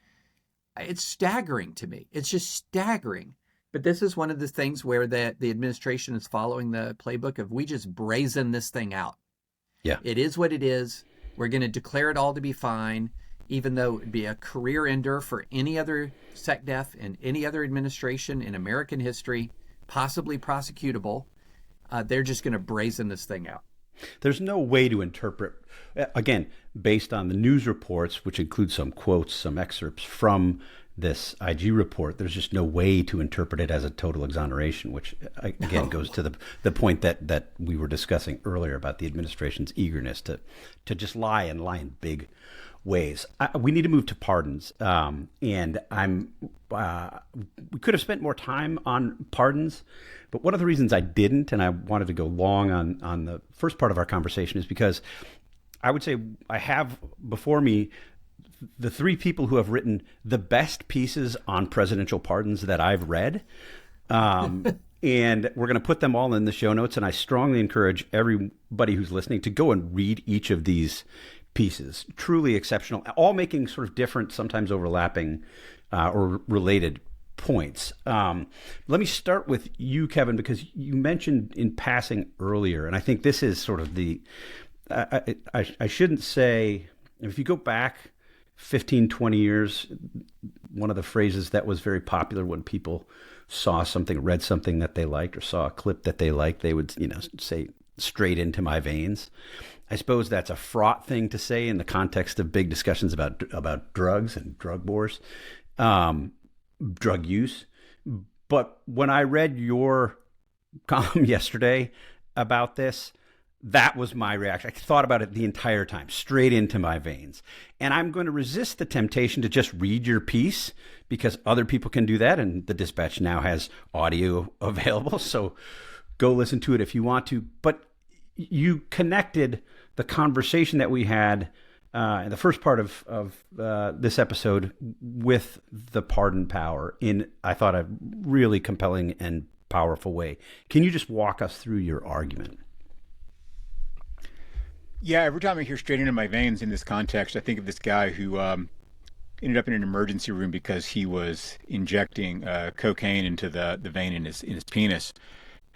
it's staggering to me. It's just staggering. But this is one of the things where the administration is following the playbook of, we just brazen this thing out. Yeah. It is what it is. We're going to declare it all to be fine, even though it would be a career ender for any other SecDef and any other administration in American history, possibly prosecutable. They're just going to brazen this thing out. There's no way to interpret, again, based on the news reports, which include some quotes, some excerpts from this IG report, there's just no way to interpret it as a total exoneration, which again goes to the point that we were discussing earlier about the administration's eagerness to just lie in big ways. We need to move to pardons, and we could have spent more time on pardons, but one of the reasons I didn't, and I wanted to go long on the first part of our conversation, is because I would say I have before me the three people who have written the best pieces on presidential pardons that I've read. And we're going to put them all in the show notes. And I strongly encourage everybody who's listening to go and read each of these pieces. Truly exceptional, all making sort of different, sometimes overlapping or related points. Let me start with you, Kevin, because you mentioned in passing earlier, and I think this is sort of I shouldn't say, if you go back 15, 20 years, one of the phrases that was very popular when people saw something, read something that they liked, or saw a clip that they liked, they would, say, straight into my veins. I suppose that's a fraught thing to say in the context of big discussions about drugs and drug wars, drug use. But when I read your column yesterday about this, that was my reaction. I thought about it the entire time, straight into my veins. And I'm going to resist the temptation to just read your piece because other people can do that. And the Dispatch now has audio available. So go listen to it if you want to. But you connected the conversation that we had in the first part of this episode with the pardon power in, I thought, a really compelling and powerful way. Can you just walk us through your argument? Yeah, every time I hear straight into my veins in this context, I think of this guy who ended up in an emergency room because he was injecting cocaine into the vein in his penis.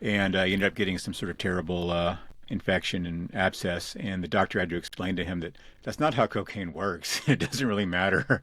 And he ended up getting some sort of terrible infection and abscess. And the doctor had to explain to him that that's not how cocaine works. It doesn't really matter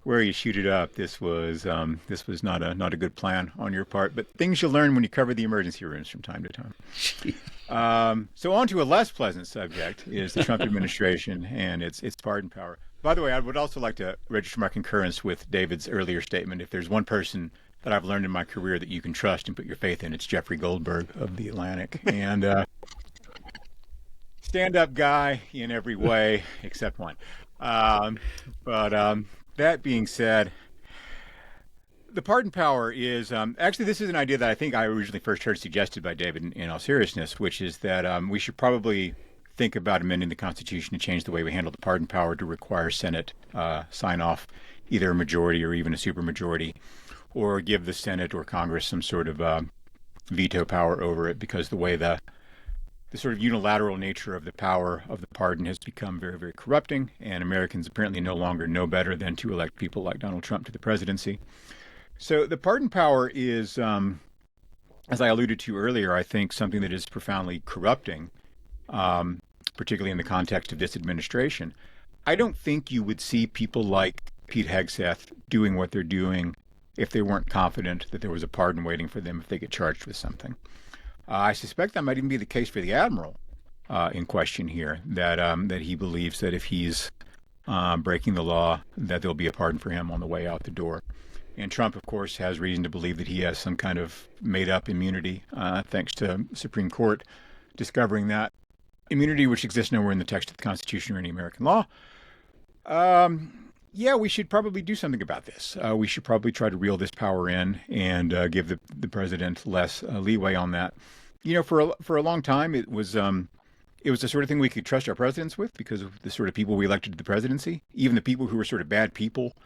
where you shoot it up. This was not a good plan on your part. But things you learn when you cover the emergency rooms from time to time. So on to a less pleasant subject is the Trump administration and its pardon power. By the way, I would also like to register my concurrence with David's earlier statement. If there's one person that I've learned in my career that you can trust and put your faith in, it's Jeffrey Goldberg of The Atlantic. And stand-up guy in every way except one. But that being said, the pardon power is actually, this is an idea that I think I originally first heard suggested by David in all seriousness, which is that we should probably think about amending the Constitution to change the way we handle the pardon power to require Senate sign off, either a majority or even a supermajority, or give the Senate or Congress some sort of veto power over it, because the way the sort of unilateral nature of the power of the pardon has become very, very corrupting, and Americans apparently no longer know better than to elect people like Donald Trump to the presidency. So the pardon power is, as I alluded to earlier, I think something that is profoundly corrupting, particularly in the context of this administration. I don't think you would see people like Pete Hegseth doing what they're doing if they weren't confident that there was a pardon waiting for them if they get charged with something. I suspect that might even be the case for the admiral in question here, that he believes that if he's breaking the law, that there'll be a pardon for him on the way out the door. And Trump, of course, has reason to believe that he has some kind of made-up immunity, thanks to Supreme Court discovering that immunity, which exists nowhere in the text of the Constitution or any American law. Yeah, we should probably do something about this. We should probably try to reel this power in and give the president less leeway on that. You know, for a long time, it was the sort of thing we could trust our presidents with because of the sort of people we elected to the presidency. Even the people who were sort of bad people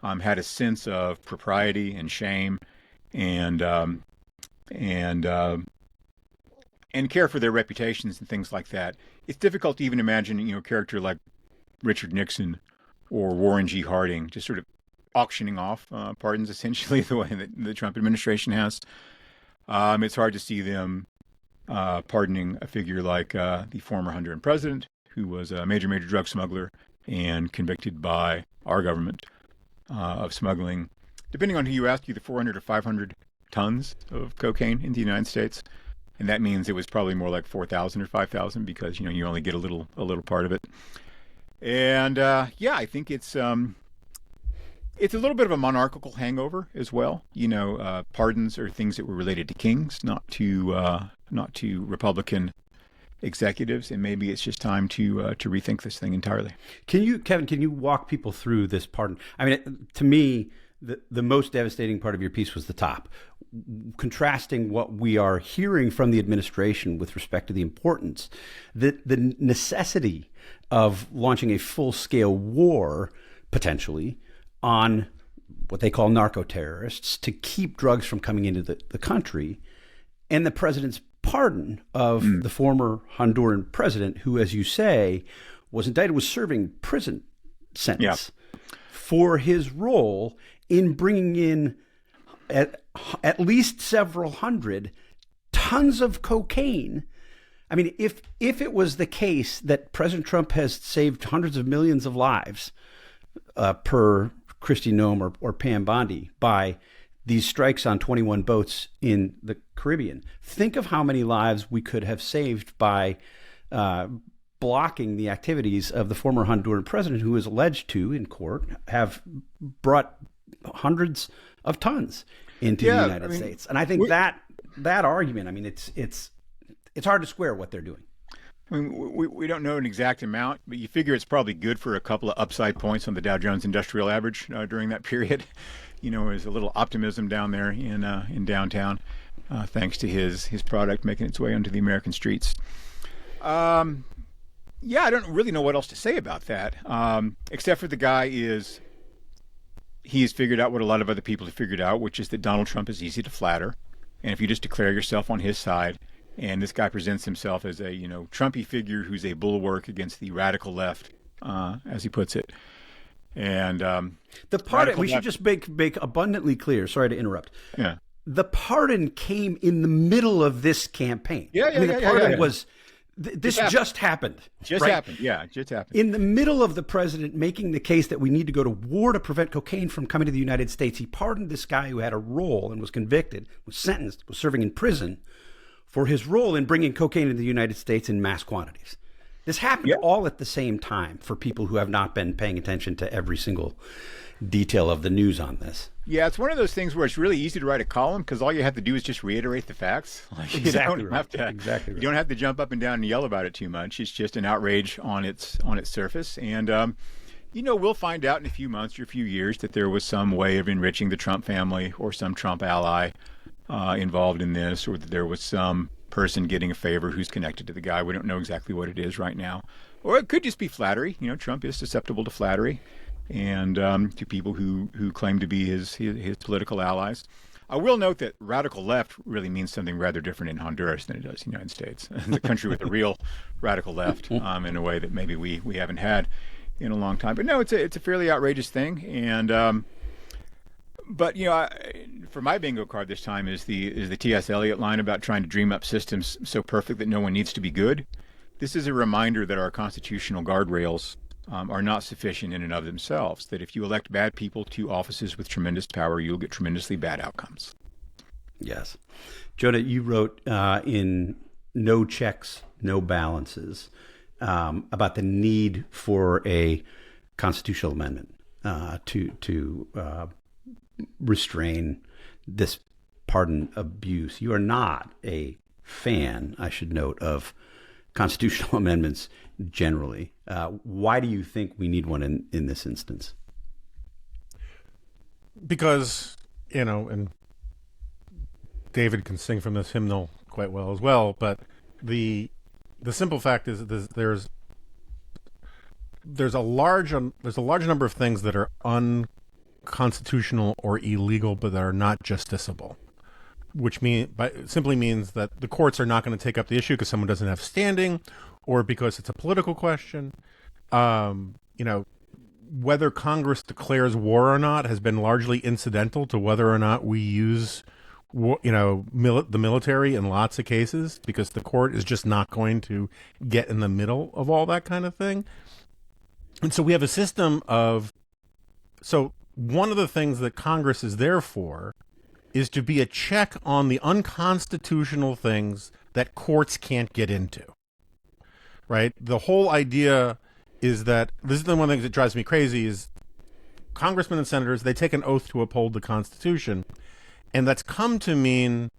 had a sense of propriety and shame and care for their reputations and things like that. It's difficult to even imagine, a character like Richard Nixon or Warren G. Harding just sort of auctioning off pardons, essentially, the way that the Trump administration has. It's hard to see them pardoning a figure like the former Honduran president, who was a major drug smuggler and convicted by our government of smuggling, depending on who you ask, either 400 or 500 tons of cocaine in the United States. And that means it was probably more like 4,000 or 5,000 because, you only get a little part of it. And I think it's a little bit of a monarchical hangover as well. Pardons are things that were related to kings, not to Republican executives, and maybe it's just time to rethink this thing entirely. Kevin, can you walk people through this pardon? I mean, to me, the most devastating part of your piece was the top, contrasting what we are hearing from the administration with respect to the importance, the necessity of launching a full-scale war, potentially, on what they call narco-terrorists to keep drugs from coming into the country, and the president's pardon of the former Honduran president, who, as you say, was indicted, was serving prison sentence for his role in bringing in at least several hundred tons of cocaine. I mean, if it was the case that President Trump has saved hundreds of millions of lives per Kristi Noem or Pam Bondi by these strikes on 21 boats in the Caribbean, think of how many lives we could have saved by blocking the activities of the former Honduran president, who is alleged to, in court, have brought hundreds of tons. into the United States. And I think that argument, I mean, it's hard to square what they're doing. I mean, we don't know an exact amount, but you figure it's probably good for a couple of upside points on the Dow Jones Industrial Average during that period. There's a little optimism down there in downtown, thanks to his product making its way onto the American streets. I don't really know what else to say about that, except for the guy he's figured out what a lot of other people have figured out, which is that Donald Trump is easy to flatter. And if you just declare yourself on his side, and this guy presents himself as a, Trumpy figure who's a bulwark against the radical left, as he puts it. And the pardon, we should just make abundantly clear, sorry to interrupt. Yeah. The pardon came in the middle of this campaign. The pardon was, this just happened. Just happened. In the middle of the president making the case that we need to go to war to prevent cocaine from coming to the United States, he pardoned this guy who had a role and was convicted, was sentenced, was serving in prison for his role in bringing cocaine into the United States in mass quantities. This happened all at the same time for people who have not been paying attention to every single detail of the news on this. Yeah, it's one of those things where it's really easy to write a column because all you have to do is just reiterate the facts. You don't have to jump up and down and yell about it too much. It's just an outrage on its surface. And we'll find out in a few months or a few years that there was some way of enriching the Trump family or some Trump ally involved in this, or that there was some person getting a favor who's connected to the guy. We don't know exactly what it is right now. Or it could just be flattery. Trump is susceptible to flattery and to people who claim to be his political allies. I will note that radical left really means something rather different in Honduras than it does in the United States. It's a country with a real radical left in a way that maybe we haven't had in a long time. But no, it's a fairly outrageous thing. And but for my bingo card this time is the T.S. Eliot line about trying to dream up systems so perfect that no one needs to be good. This is a reminder that our constitutional guardrails are not sufficient in and of themselves, that if you elect bad people to offices with tremendous power, you'll get tremendously bad outcomes. Yes. Jonah, you wrote in No Checks, No Balances about the need for a constitutional amendment to restrain this pardon abuse. You are not a fan, I should note, of constitutional amendments generally. Why do you think we need one in this instance? Because, and David can sing from this hymnal quite well as well, but the simple fact is that there's a large number of things that are unconstitutional or illegal, but that are not justiciable, which simply means that the courts are not going to take up the issue because someone doesn't have standing, or because it's a political question. Whether Congress declares war or not has been largely incidental to whether or not we use, the military in lots of cases, because the court is just not going to get in the middle of all that kind of thing. And so we have a system so one of the things that Congress is there for is to be a check on the unconstitutional things that courts can't get into, right? The whole idea is that, this is the one thing that drives me crazy, is congressmen and senators, they take an oath to uphold the Constitution, and that's come to mean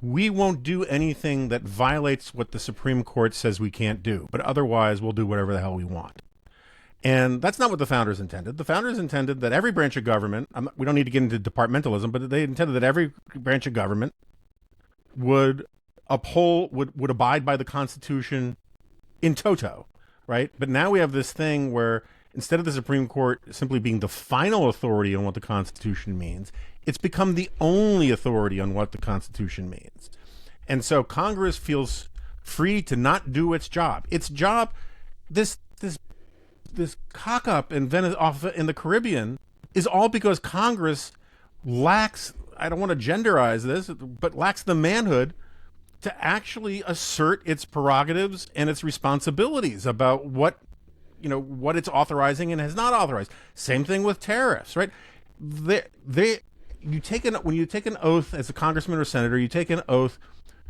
we won't do anything that violates what the Supreme Court says we can't do, but otherwise we'll do whatever the hell we want. And that's not what the founders intended. The founders intended that every branch of government, we don't need to get into departmentalism, but they intended that every branch of government would abide by the Constitution in toto, right? But now we have this thing where instead of the Supreme Court simply being the final authority on what the Constitution means, it's become the only authority on what the Constitution means. And so Congress feels free to not do its job. Its job, this cock-up in the Caribbean is all because Congress lacks, I don't want to genderize this, but lacks the manhood to actually assert its prerogatives and its responsibilities about what it's authorizing and has not authorized. Same thing with tariffs, right? When you take an oath as a congressman or senator, you take an oath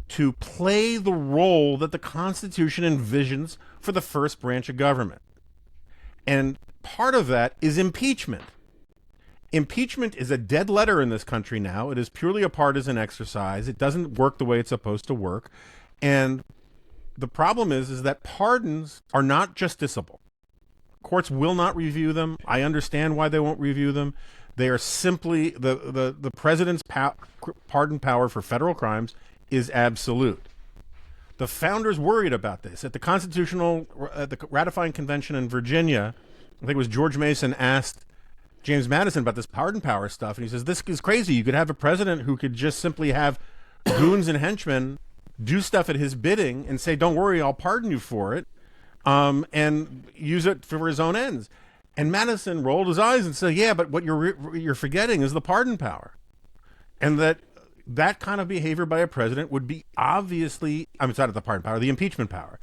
to play the role that the Constitution envisions for the first branch of government. And part of that is impeachment. Impeachment is a dead letter in this country now. It is purely a partisan exercise. It doesn't work the way it's supposed to work. And the problem is that pardons are not justiciable. Courts will not review them. I understand why they won't review them. They are simply the president's pardon power for federal crimes is absolute. The founders worried about this. At the ratifying convention in Virginia, I think it was George Mason asked James Madison about this pardon power stuff, and he says, this is crazy. You could have a president who could just simply have goons and henchmen do stuff at his bidding and say, don't worry, I'll pardon you for it, and use it for his own ends. And Madison rolled his eyes and said, yeah, but what you're forgetting is the pardon power. And that kind of behavior by a president would be obviously, I'm sorry, not the pardon power, the impeachment power.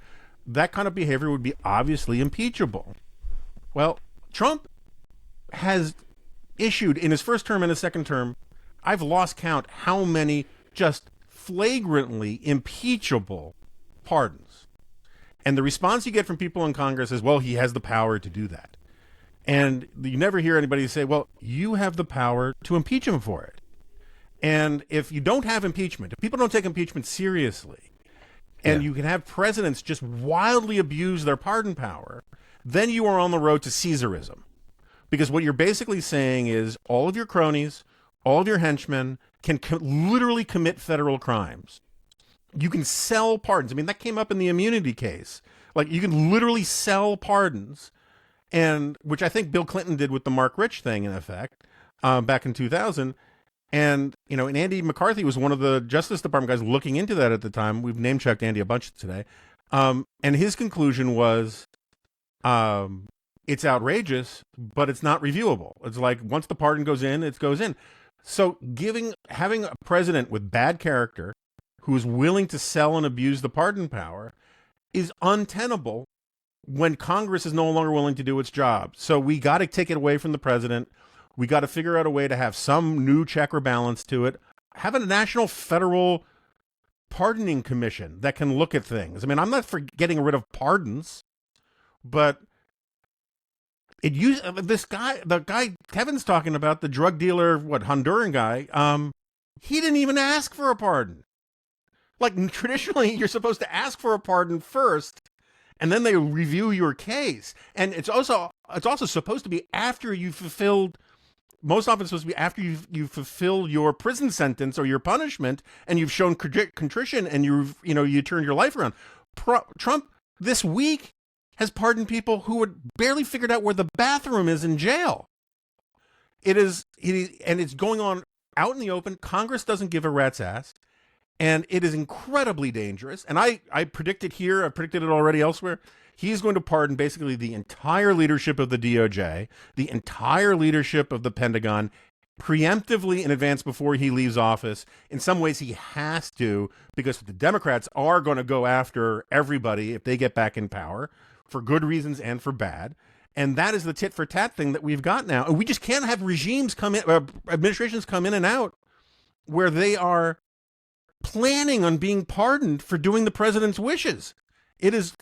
That kind of behavior would be obviously impeachable. Well, Trump has issued in his first term and his second term, I've lost count how many just flagrantly impeachable pardons. And the response you get from people in Congress is, well, he has the power to do that. And you never hear anybody say, well, you have the power to impeach him for it. And if you don't have impeachment, if people don't take impeachment seriously, and you can have presidents just wildly abuse their pardon power, then you are on the road to Caesarism. Because what you're basically saying is all of your cronies, all of your henchmen can literally commit federal crimes. You can sell pardons. I mean, that came up in the immunity case. Like, you can literally sell pardons, and which I think Bill Clinton did with the Mark Rich thing, in effect, back in 2000. And, and Andy McCarthy was one of the Justice Department guys looking into that at the time. We've name-checked Andy a bunch today. And his conclusion was, it's outrageous, but it's not reviewable. It's like, once the pardon goes in, it goes in. So having a president with bad character who is willing to sell and abuse the pardon power is untenable when Congress is no longer willing to do its job. So we got to take it away from the president. We got to figure out a way to have some new check or balance to it. Have a national federal pardoning commission that can look at things. I mean, I'm not for getting rid of pardons, but the guy Kevin's talking about, the drug dealer, Honduran guy, he didn't even ask for a pardon. Like, traditionally, you're supposed to ask for a pardon first, and then they review your case. And it's also supposed to be after you've fulfilled, most often it's supposed to be after you've fulfilled your prison sentence or your punishment, and you've shown contrition, and you turned your life around. Trump this week has pardoned people who had barely figured out where the bathroom is in jail. And it's going on out in the open. Congress doesn't give a rat's ass. And it is incredibly dangerous. And I predict it here. I've predicted it already elsewhere. He's going to pardon basically the entire leadership of the DOJ, the entire leadership of the Pentagon, preemptively in advance before he leaves office. In some ways, he has to, because the Democrats are going to go after everybody if they get back in power, for good reasons and for bad. And that is the tit-for-tat thing that we've got now. And we just can't have regimes come in, administrations come in and out, where they are planning on being pardoned for doing the president's wishes. It is.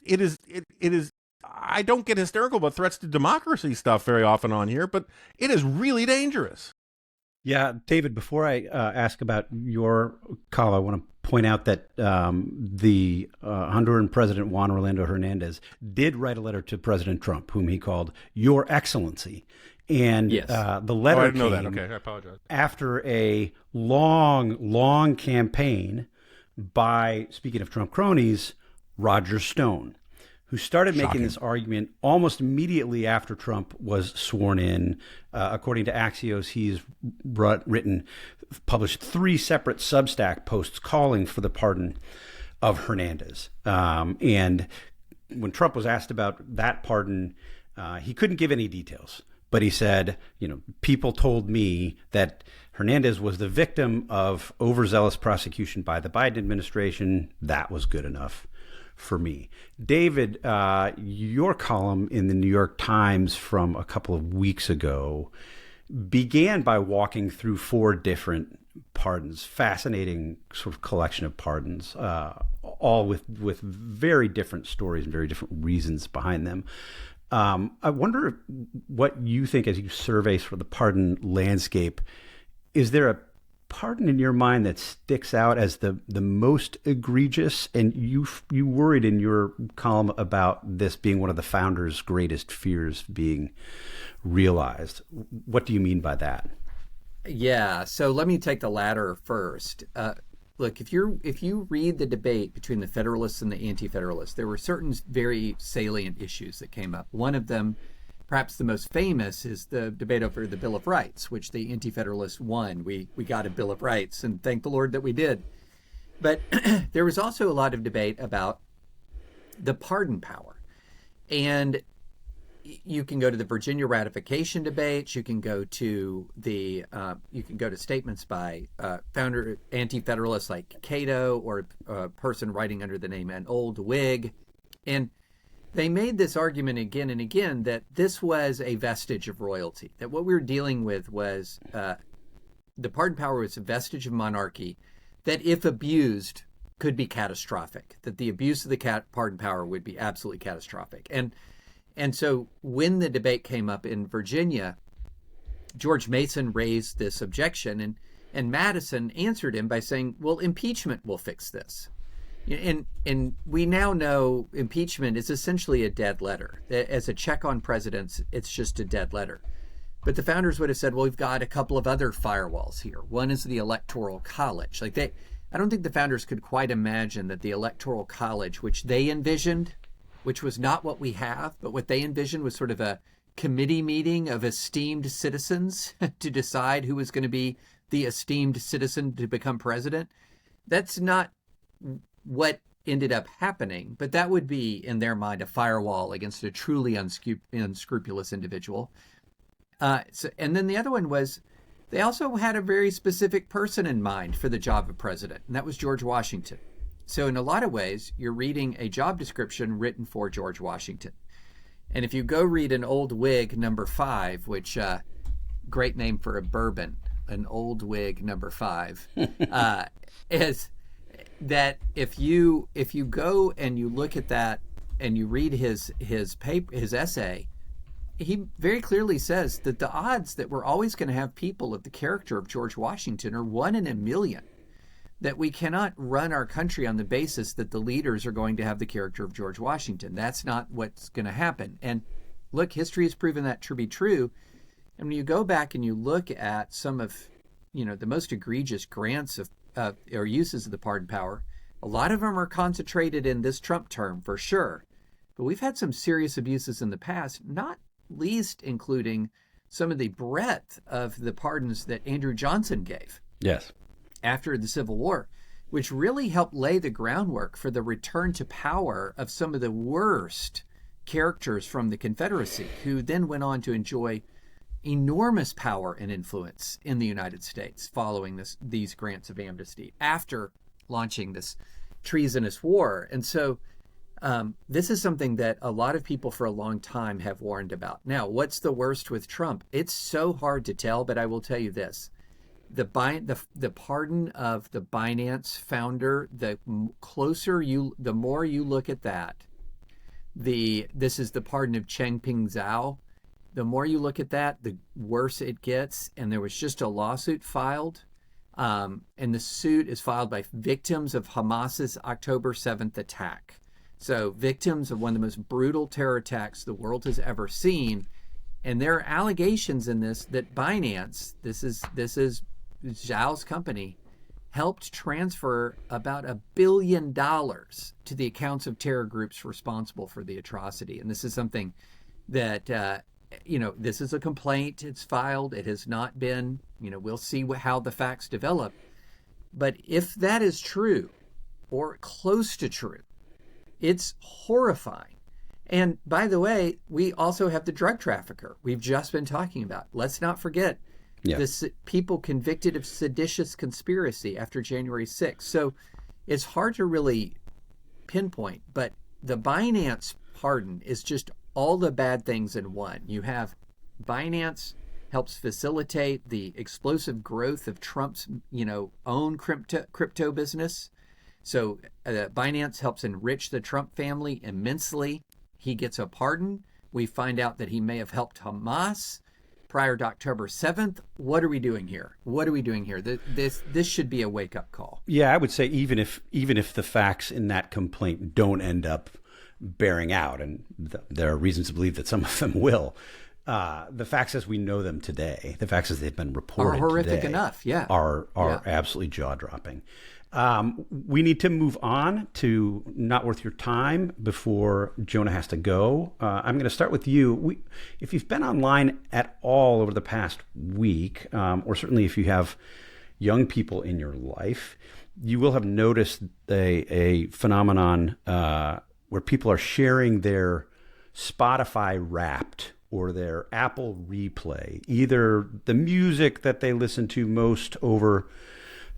I don't get hysterical about threats to democracy stuff very often on here, but it is really dangerous. Yeah, David, before I ask about your call, I want to point out that the Honduran president, Juan Orlando Hernandez, did write a letter to President Trump, whom he called Your Excellency. And yes. The letter I didn't know came that. Okay, I apologize. After a long campaign by, speaking of Trump cronies, Roger Stone, who started making this argument almost immediately after Trump was sworn in. According to Axios, he's published 3 separate Substack posts calling for the pardon of Hernandez. And when Trump was asked about that pardon, he couldn't give any details. But he said, people told me that Hernandez was the victim of overzealous prosecution by the Biden administration. That was good enough for me. David, your column in the New York Times from a couple of weeks ago began by walking through 4 different pardons, fascinating sort of collection of pardons, all with very different stories and very different reasons behind them. I wonder what you think as you survey sort of the pardon landscape. Is there a pardon in your mind that sticks out as the most egregious? And you worried in your column about this being one of the founders' greatest fears being realized. What do you mean by that? Yeah, so let me take the latter first. Look, if you read the debate between the Federalists and the Anti-Federalists, there were certain very salient issues that came up. One of them, perhaps the most famous, is the debate over the Bill of Rights, which the Anti-Federalists won. We got a Bill of Rights, and thank the Lord that we did. But there was also a lot of debate about the pardon power. And you can go to the Virginia ratification debates. You can go to statements by founder anti-federalists like Cato, or a person writing under the name an old Whig, and they made this argument again and again that this was a vestige of royalty. That what we were dealing with was the pardon power was a vestige of monarchy that, if abused, could be catastrophic. That the abuse of the pardon power would be absolutely catastrophic. And so when the debate came up in Virginia, George Mason raised this objection, and Madison answered him by saying, well, impeachment will fix this. And we now know impeachment is essentially a dead letter. As a check on presidents, it's just a dead letter. But the founders would have said, well, we've got a couple of other firewalls here. One is the Electoral College. I don't think the founders could quite imagine that the Electoral College, which they envisioned, which was not what we have, but what they envisioned was sort of a committee meeting of esteemed citizens to decide who was going to be the esteemed citizen to become president. That's not what ended up happening, but that would be, in their mind, a firewall against a truly unscrupulous individual. And then the other one was, they also had a very specific person in mind for the job of president, and that was George Washington. So in a lot of ways, you're reading a job description written for George Washington. And if you go read an Old Whig number 5, which great name for a bourbon, an Old Whig number 5, is that if you go and you look at that and you read his essay, he very clearly says that the odds that we're always going to have people of the character of George Washington are 1 in a million. That we cannot run our country on the basis that the leaders are going to have the character of George Washington. That's not what's going to happen. And look, history has proven that to be true. And when you go back and you look at some of, the most egregious grants or uses of the pardon power, a lot of them are concentrated in this Trump term for sure. But we've had some serious abuses in the past, not least including some of the breadth of the pardons that Andrew Johnson gave. Yes. After the Civil War, which really helped lay the groundwork for the return to power of some of the worst characters from the Confederacy, who then went on to enjoy enormous power and influence in the United States following these grants of amnesty after launching this treasonous war. And so this is something that a lot of people for a long time have warned about. Now, what's the worst with Trump? It's so hard to tell, but I will tell you this. The pardon of the Binance founder, the more you look at that, this is the pardon of Changping Zhao. The more you look at that, the worse it gets. And there was just a lawsuit filed, and the suit is filed by victims of Hamas's October 7th attack. So victims of one of the most brutal terror attacks the world has ever seen. And there are allegations in this that Binance, this is Zhao's company, helped transfer about $1 billion to the accounts of terror groups responsible for the atrocity. And this is something that, this is a complaint. It's filed. It has not been, we'll see how the facts develop. But if that is true or close to true, it's horrifying. And by the way, we also have the drug trafficker we've just been talking about. Let's not forget. Yeah. This people convicted of seditious conspiracy after January 6th. So it's hard to really pinpoint, but the Binance pardon is just all the bad things in one. You have Binance helps facilitate the explosive growth of Trump's, own crypto business. So Binance helps enrich the Trump family immensely. He gets a pardon, We find out that he may have helped Hamas prior to October 7th. What are we doing here? This should be a wake-up call. Yeah, I would say even if the facts in that complaint don't end up bearing out, and there are reasons to believe that some of them will, the facts as we know them today, the facts as they've been reported are horrific today, enough. Yeah, are absolutely jaw-dropping. We need to move on to Not Worth Your Time before Jonah has to go. I'm going to start with you. If you've been online at all over the past week, or certainly if you have young people in your life, you will have noticed a phenomenon where people are sharing their Spotify Wrapped or their Apple Replay, either the music that they listen to most over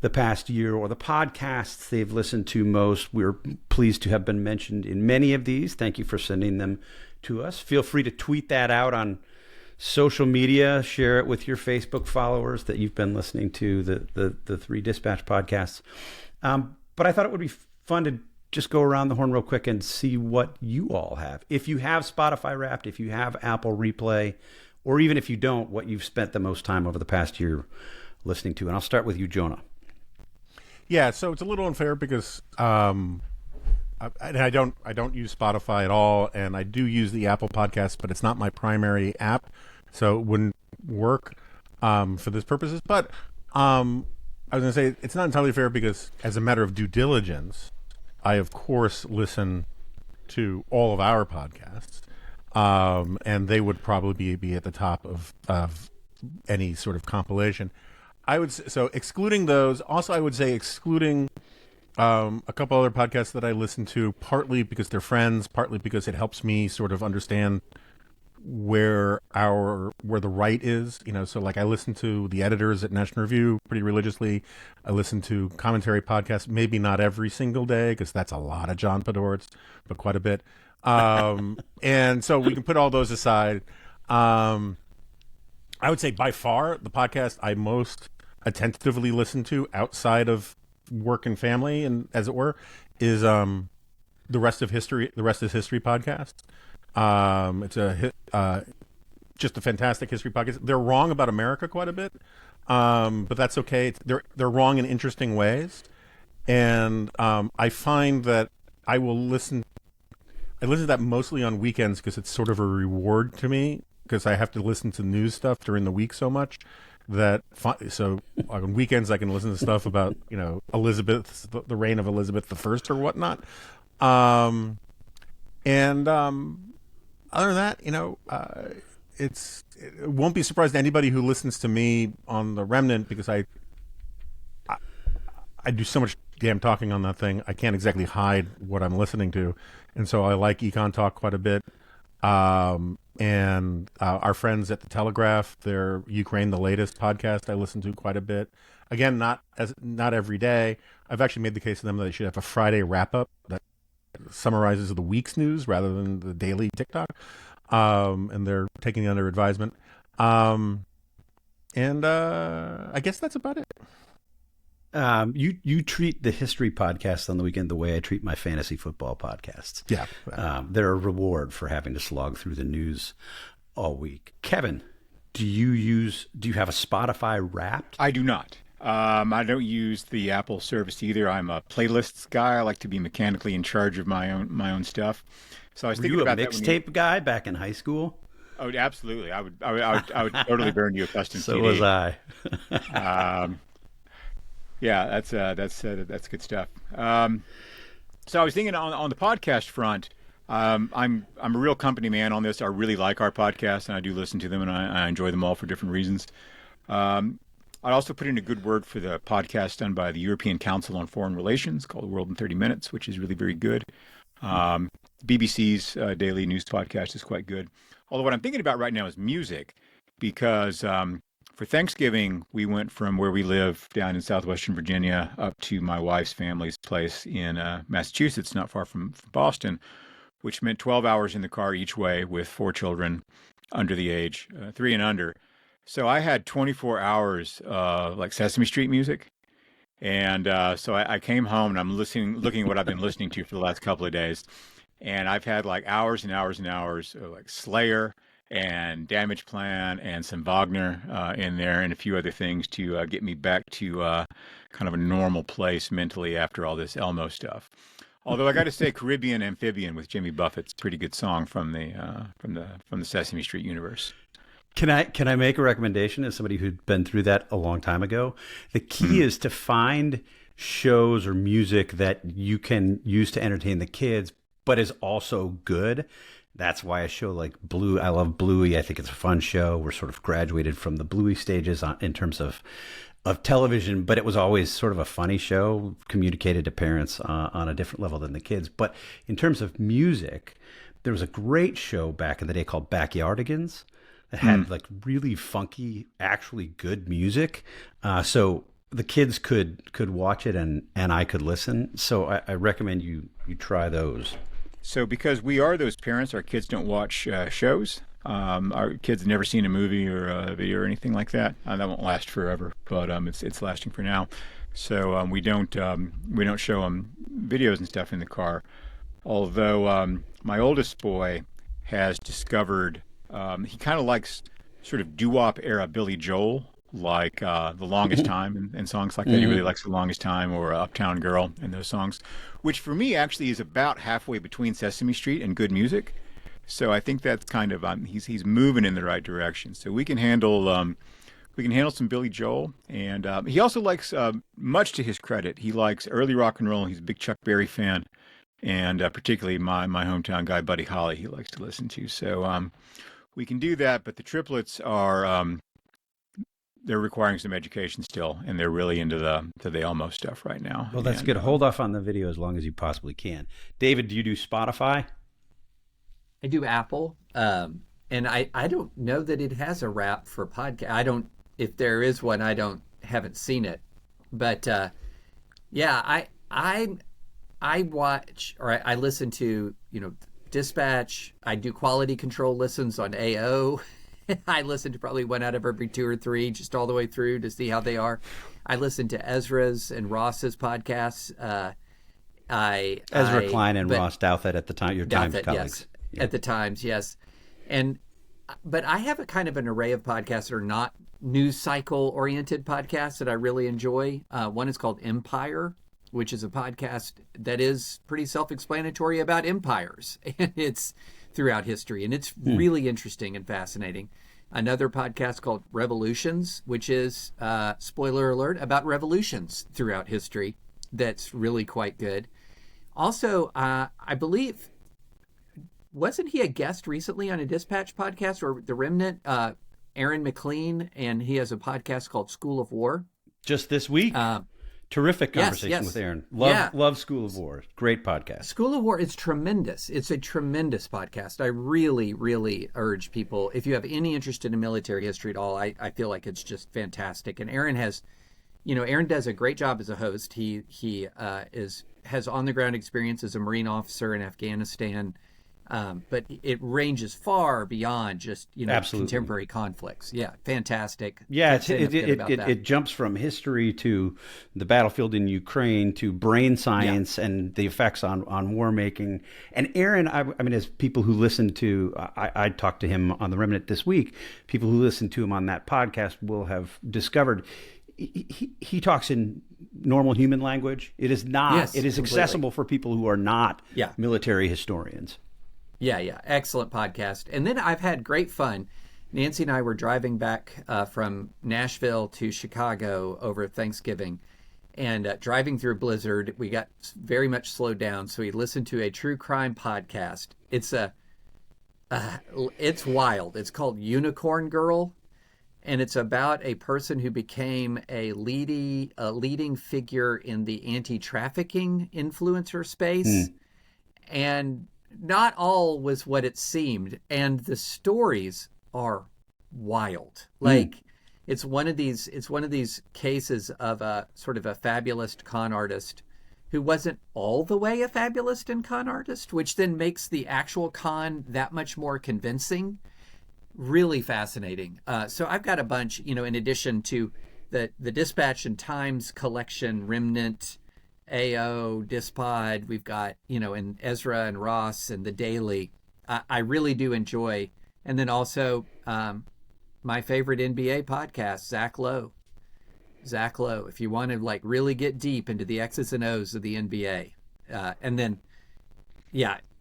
the past year or the podcasts they've listened to most. We're pleased to have been mentioned in many of these. Thank you for sending them to us. Feel free to tweet that out on social media. Share it with your Facebook followers that you've been listening to the Three Dispatch podcasts. But I thought it would be fun to just go around the horn real quick and see what you all have. If you have Spotify Wrapped, if you have Apple Replay, or even if you don't, what you've spent the most time over the past year listening to. And I'll start with you, Jonah. Yeah, so it's a little unfair because I don't use Spotify at all, and I do use the Apple Podcast, but it's not my primary app, so it wouldn't work for this purposes. But I was going to say it's not entirely fair because, as a matter of due diligence, I of course listen to all of our podcasts, and they would probably be at the top of any sort of compilation. I would say, so excluding those. Also, I would say excluding a couple other podcasts that I listen to, partly because they're friends, partly because it helps me sort of understand where the right is. So like I listen to the editors at National Review pretty religiously. I listen to commentary podcasts, maybe not every single day because that's a lot of John Podhoretz, but quite a bit. And so we can put all those aside. I would say by far the podcast I most attentively listen to outside of work and family, and as it were, is the Rest is History podcast. It's just a fantastic history podcast. They're wrong about America quite a bit, but that's okay. They're wrong in interesting ways, and I find that I listen to that mostly on weekends because it's sort of a reward to me, because I have to listen to news stuff during the week so much so on weekends I can listen to stuff about Elizabeth, the reign of Elizabeth I or whatnot. Other than that, it won't be surprised to anybody who listens to me on the Remnant, because I do so much damn talking on that thing. I can't exactly hide what I'm listening to, and so I like Econ Talk quite a bit. And our friends at the Telegraph, their Ukraine the Latest podcast, I listen to quite a bit. Again, not every day. I've actually made the case to them that they should have a Friday wrap up that summarizes the week's news rather than the daily TikTok. And they're taking it under advisement. I guess that's about it. You treat the history podcast on the weekend the way I treat my fantasy football podcasts. Yeah. They're a reward for having to slog through the news all week. Kevin, do you have a Spotify Wrapped? I do not. I don't use the Apple service either. I'm a playlists guy. I like to be mechanically in charge of my own stuff. So I was thinking about that. Were you a mixtape guy back in high school? Oh, absolutely. I would totally burn you a custom so CD. So was I. Yeah, that's good stuff. So I was thinking on the podcast front, I'm a real company man on this. I really like our podcast, and I do listen to them, and I enjoy them all for different reasons. I'd also put in a good word for the podcast done by the European Council on Foreign Relations called The World in 30 Minutes, which is really very good. BBC's daily news podcast is quite good. Although what I'm thinking about right now is music, because for Thanksgiving, we went from where we live down in southwestern Virginia up to my wife's family's place in Massachusetts, not far from Boston, which meant 12 hours in the car each way with 4 children under the age, 3 and under. So I had 24 hours like Sesame Street music. And so I came home and I'm looking at what I've been listening to for the last couple of days. And I've had like hours and hours and hours of like Slayer and Damage Plan and some Wagner in there and a few other things to get me back to kind of a normal place mentally after all this Elmo stuff. Although I got to say, Caribbean Amphibian with Jimmy Buffett's a pretty good song from the Sesame Street universe. Can I make a recommendation as somebody who'd been through that a long time ago? The key is to find shows or music that you can use to entertain the kids, but is also good. That's why a show like I love Bluey. I think it's a fun show. We're sort of graduated from the Bluey stages in terms of television, but it was always sort of a funny show, communicated to parents on a different level than the kids. But in terms of music, there was a great show back in the day called Backyardigans that had like really funky, actually good music. So the kids could watch it and I could listen. So I recommend you try those. So because we are those parents, our kids don't watch shows. Our kids have never seen a movie or a video or anything like that. That won't last forever, but it's lasting for now. So we don't show them videos and stuff in the car. Although my oldest boy has discovered he kind of likes sort of doo-wop era Billy Joel, like The Longest Time and songs like that. He really likes The Longest Time or Uptown Girl and those songs, which for me actually is about halfway between Sesame Street and good music. So I think that's kind of he's moving in the right direction. So we can handle some Billy Joel, and he also likes, much to his credit, he likes early rock and roll. He's a big Chuck Berry fan, and particularly my hometown guy Buddy Holly he likes to listen to. So we can do that, but the triplets are they're requiring some education still, and they're really into the Elmo stuff right now. Well, that's good. Hold off on the video as long as you possibly can. David, do you do Spotify? I do Apple, and I don't know that it has a wrap for podcast. If there is one, haven't seen it, but yeah, I watch or I listen to Dispatch. I do quality control listens on AO. I listen to probably one out of every 2 or 3, just all the way through to see how they are. I listen to Ezra's and Ross's podcasts. Ezra Klein and Ross Douthat at the time, your Times colleagues. Yes. Yeah. At the Times, yes. But I have a kind of an array of podcasts that are not news cycle oriented podcasts that I really enjoy. One is called Empire, which is a podcast that is pretty self-explanatory about empires, and it's throughout history, and it's really interesting and fascinating. Another podcast called Revolutions, which is, spoiler alert, about revolutions throughout history. That's really quite good. Also, I believe, wasn't he a guest recently on a Dispatch podcast or The Remnant? Aaron McLean, and he has a podcast called School of War. Just this week. Terrific conversation with Aaron. Love School of War. Great podcast. School of War is tremendous. It's a tremendous podcast. I really, really urge people, if you have any interest in military history at all, I feel like it's just fantastic. And Aaron Aaron does a great job as a host. He has on the ground experience as a Marine officer in Afghanistan. But it ranges far beyond just contemporary conflicts. Yeah, fantastic. Yeah, it jumps from history to the battlefield in Ukraine to brain science and the effects on war making. And Aaron, I mean, as people who listen to, I talked to him on The Remnant this week. People who listen to him on that podcast will have discovered he talks in normal human language. It is not. Yes, it is completely accessible for people who are not military historians. Yeah. Excellent podcast. And then I've had great fun. Nancy and I were driving back from Nashville to Chicago over Thanksgiving, and driving through a blizzard, we got very much slowed down. So we listened to a true crime podcast. It's wild. It's called Unicorn Girl, and it's about a person who became a leading figure in the anti-trafficking influencer space. And not all was what it seemed, and the stories are wild. Like it's one of these cases of a sort of a fabulist con artist who wasn't all the way a fabulist and con artist, which then makes the actual con that much more convincing. Really fascinating. So I've got a bunch, in addition to the Dispatch and Times collection, Remnant, AO, Dispod. We've got, and Ezra and Ross and the Daily. I really do enjoy. And then also my favorite NBA podcast, Zach Lowe. Zach Lowe, if you want to like really get deep into the X's and O's of the NBA. And then,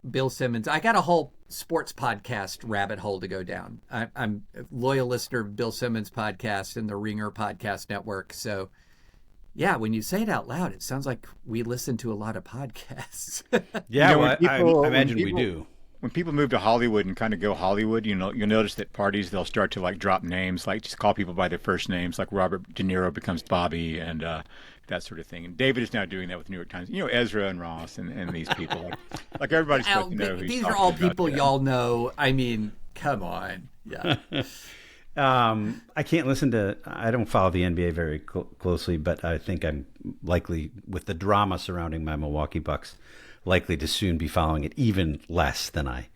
Bill Simmons. I got a whole sports podcast rabbit hole to go down. I'm a loyal listener of Bill Simmons' podcast and the Ringer Podcast Network. So, yeah, when you say it out loud, it sounds like we listen to a lot of podcasts. Yeah, I imagine we do. When people move to Hollywood and kind of go Hollywood, you'll notice that parties, they'll start to like drop names, like just call people by their first names, like Robert De Niro becomes Bobby and that sort of thing. And David is now doing that with New York Times. Ezra and Ross and these people. Like everybody's supposed to know who these are all people y'all know. I mean, come on. Yeah. I can't listen to, I don't follow the NBA very closely, but I think I'm likely, with the drama surrounding my Milwaukee Bucks, likely to soon be following it even less than I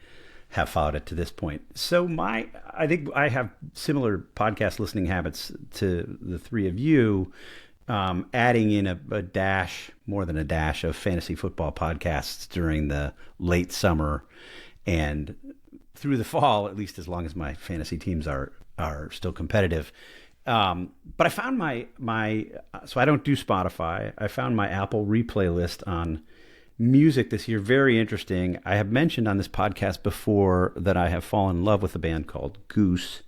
have followed it to this point. So I think I have similar podcast listening habits to the three of you, adding in a dash, more than a dash, of fantasy football podcasts during the late summer and through the fall, at least as long as my fantasy teams are still competitive. But I found so I don't do Spotify. I found my Apple replay list on music this year very interesting. I have mentioned on this podcast before that I have fallen in love with a band called Goose.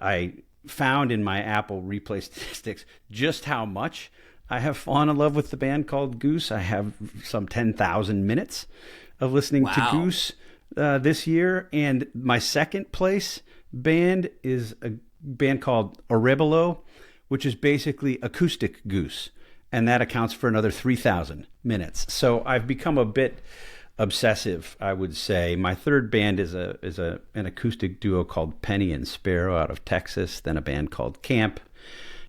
I found in my Apple replay statistics just how much I have fallen in love with the band called Goose. I have some 10,000 minutes of listening to Goose this year. And my second place band is a band called Orebelo, which is basically acoustic Goose. And that accounts for another 3,000 minutes. So I've become a bit obsessive, I would say. My third band is an acoustic duo called Penny and Sparrow out of Texas, then a band called Caamp,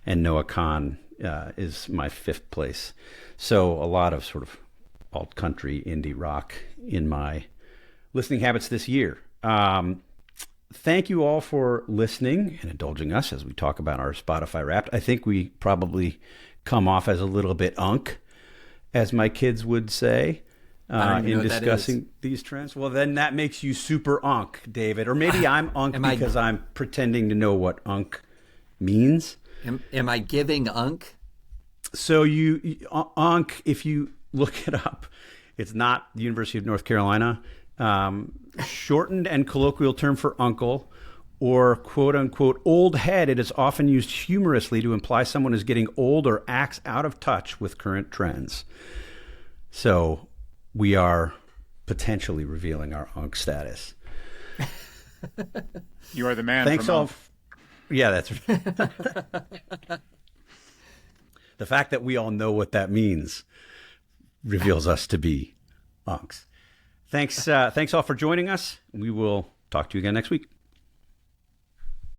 and Noah Kahn is my fifth place. So a lot of sort of alt country, indie rock in my listening habits this year. Thank you all for listening and indulging us as we talk about our Spotify Wrapped. I think we probably come off as a little bit unk, as my kids would say, in discussing these trends. Well, then that makes you super unk, David. Or maybe I'm unk because I'm pretending to know what unk means. Am I giving unk? So unk, if you look it up, it's not the University of North Carolina. Shortened and colloquial term for uncle, or quote-unquote old head. It is often used humorously to imply someone is getting old or acts out of touch with current trends. So we are potentially revealing our unk status. You are the man. Thanks all. Yeah, that's right. The fact that we all know what that means reveals us to be unks. Thanks all for joining us. We will talk to you again next week.